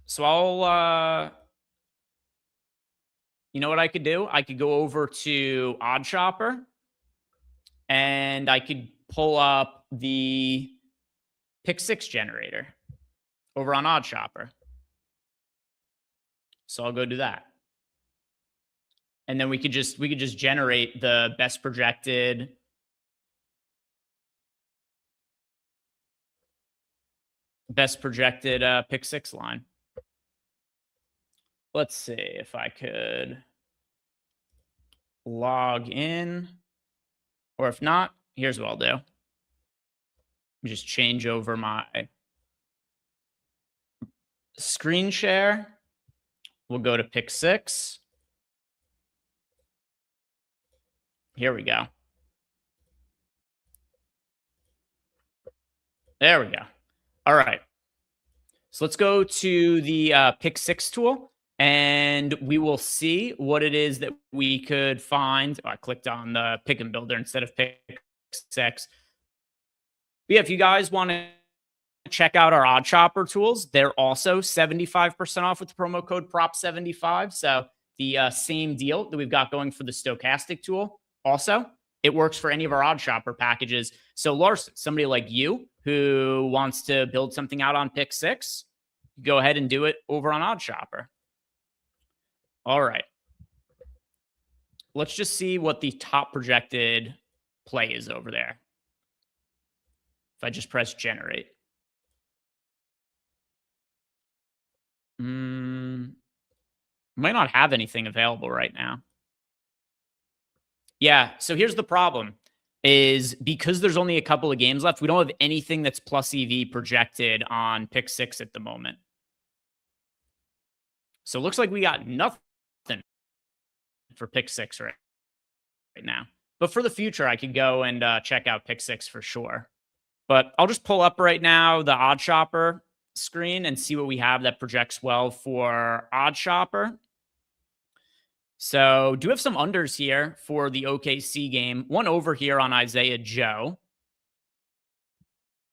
So I'll, you know what I could do? I could go over to OddsShopper and I could pull up the pick 6 generator over on OddsShopper. So I'll go do that. And then we could just generate the best projected pick 6 line. Let's see if I could log in, or if not, here's what I'll do. Just change over my screen share. We'll go to pick 6. Here we go. There we go. All right. So let's go to the pick 6 tool. And we will see what it is that we could find. Oh, I clicked on the pick and builder instead of pick 6. But yeah, if you guys want to check out our OddsShopper tools, they're also 75% off with the promo code PROP75. So the same deal that we've got going for the Stokastic tool. Also, it works for any of our OddsShopper packages. So Larson, somebody like you who wants to build something out on pick 6, go ahead and do it over on OddsShopper. All right. Let's just see what the top projected play is over there. If I just press generate. Might not have anything available right now. Yeah, so here's the problem is because there's only a couple of games left, we don't have anything that's plus EV projected on pick 6 at the moment. So it looks like we got nothing for pick 6 right now. But for the future, I could go and check out pick 6 for sure. But I'll just pull up right now the Odd Shopper screen and see what we have that projects well for Odd Shopper. So do have some unders here for the OKC game. One over here on Isaiah Joe.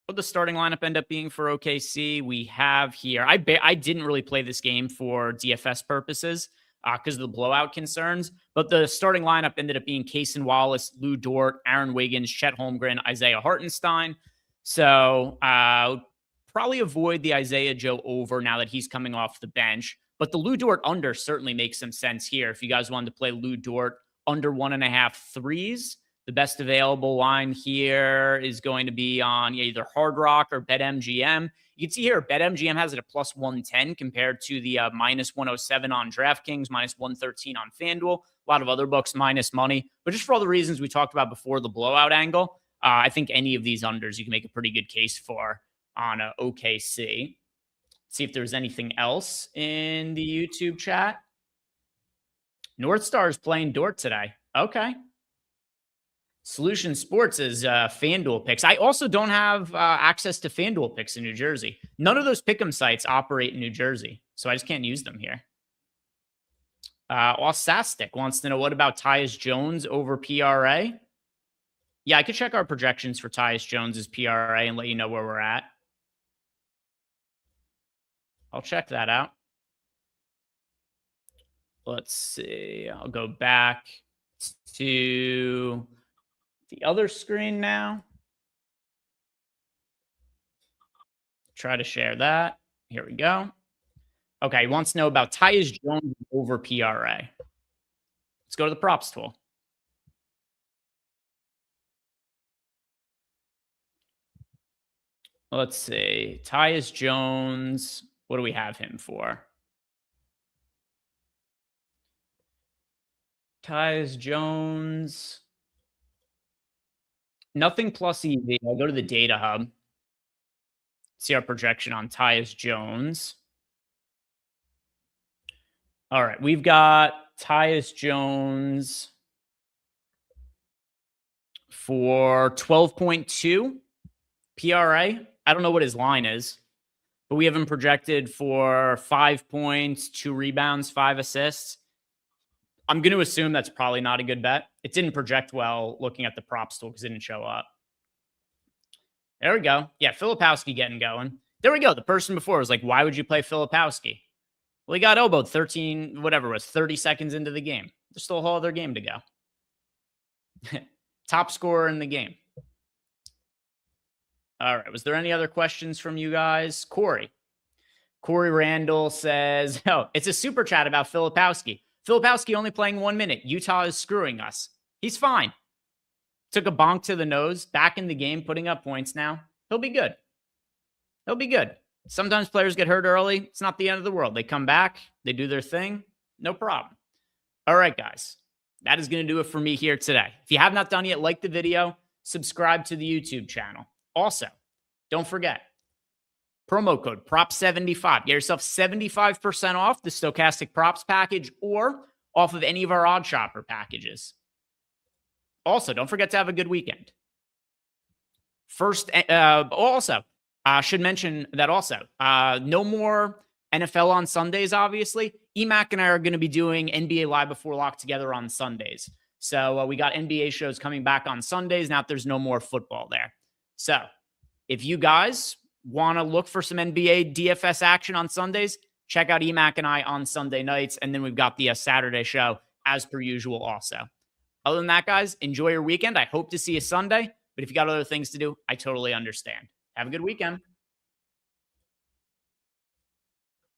What the starting lineup end up being for OKC? We have here. I didn't really play this game for DFS purposes because of the blowout concerns. But the starting lineup ended up being Kaysen Wallace, Lou Dort, Aaron Wiggins, Chet Holmgren, Isaiah Hartenstein. So probably avoid the Isaiah Joe over now that he's coming off the bench. But the Lou Dort under certainly makes some sense here. If you guys wanted to play Lou Dort under 1.5 threes, the best available line here is going to be on either Hard Rock or BetMGM. You can see here, BetMGM has it at plus 110 compared to the minus 107 on DraftKings, minus 113 on FanDuel. A lot of other books minus money. But just for all the reasons we talked about before, the blowout angle, I think any of these unders you can make a pretty good case for on OKC. See if there's anything else in the YouTube chat. North Star is playing Dort today. Okay. Solution Sports is FanDuel picks. I also don't have access to FanDuel picks in New Jersey. None of those pick'em sites operate in New Jersey, so I just can't use them here. Stokastic wants to know, what about Tyus Jones over PRA? Yeah, I could check our projections for Tyus Jones's PRA and let you know where we're at. I'll check that out. Let's see. I'll go back to the other screen now. Try to share that. Here we go. Okay, he wants to know about Tyus Jones over PRA. Let's go to the props tool. Let's see. Tyus Jones. What do we have him for? Tyus Jones. Nothing plus EV. I'll go to the data hub. See our projection on Tyus Jones. All right. We've got Tyus Jones for 12.2 PRA. I don't know what his line is, but we have him projected for 5 points, 2 rebounds, 5 assists. I'm going to assume that's probably not a good bet. It didn't project well looking at the props tool because it didn't show up. There we go. Yeah, Filipowski getting going. There we go. The person before was like, why would you play Filipowski? Well, he got elbowed 30 seconds into the game. There's still a whole other game to go. Top scorer in the game. All right. Was there any other questions from you guys? Corey Randall says, oh, it's a super chat about Filipowski. Filipowski only playing 1 minute. Utah is screwing us. He's fine. Took a bonk to the nose. Back in the game, putting up points now. He'll be good. He'll be good. Sometimes players get hurt early. It's not the end of the world. They come back. They do their thing. No problem. All right, guys. That is going to do it for me here today. If you have not done yet, like the video. Subscribe to the YouTube channel. Also, don't forget, promo code PROP75. Get yourself 75% off the Stokastic Props package or off of any of our Odd Shopper packages. Also, don't forget to have a good weekend. Should mention that also, no more NFL on Sundays, obviously. EMAC and I are going to be doing NBA Live Before Lock together on Sundays. So we got NBA shows coming back on Sundays now that there's no more football there. So if you guys want to look for some NBA DFS action on Sundays, check out EMAC and I on Sunday nights. And then we've got the Saturday show as per usual also. Other than that, guys, enjoy your weekend. I hope to see you Sunday. But if you got other things to do, I totally understand. Have a good weekend.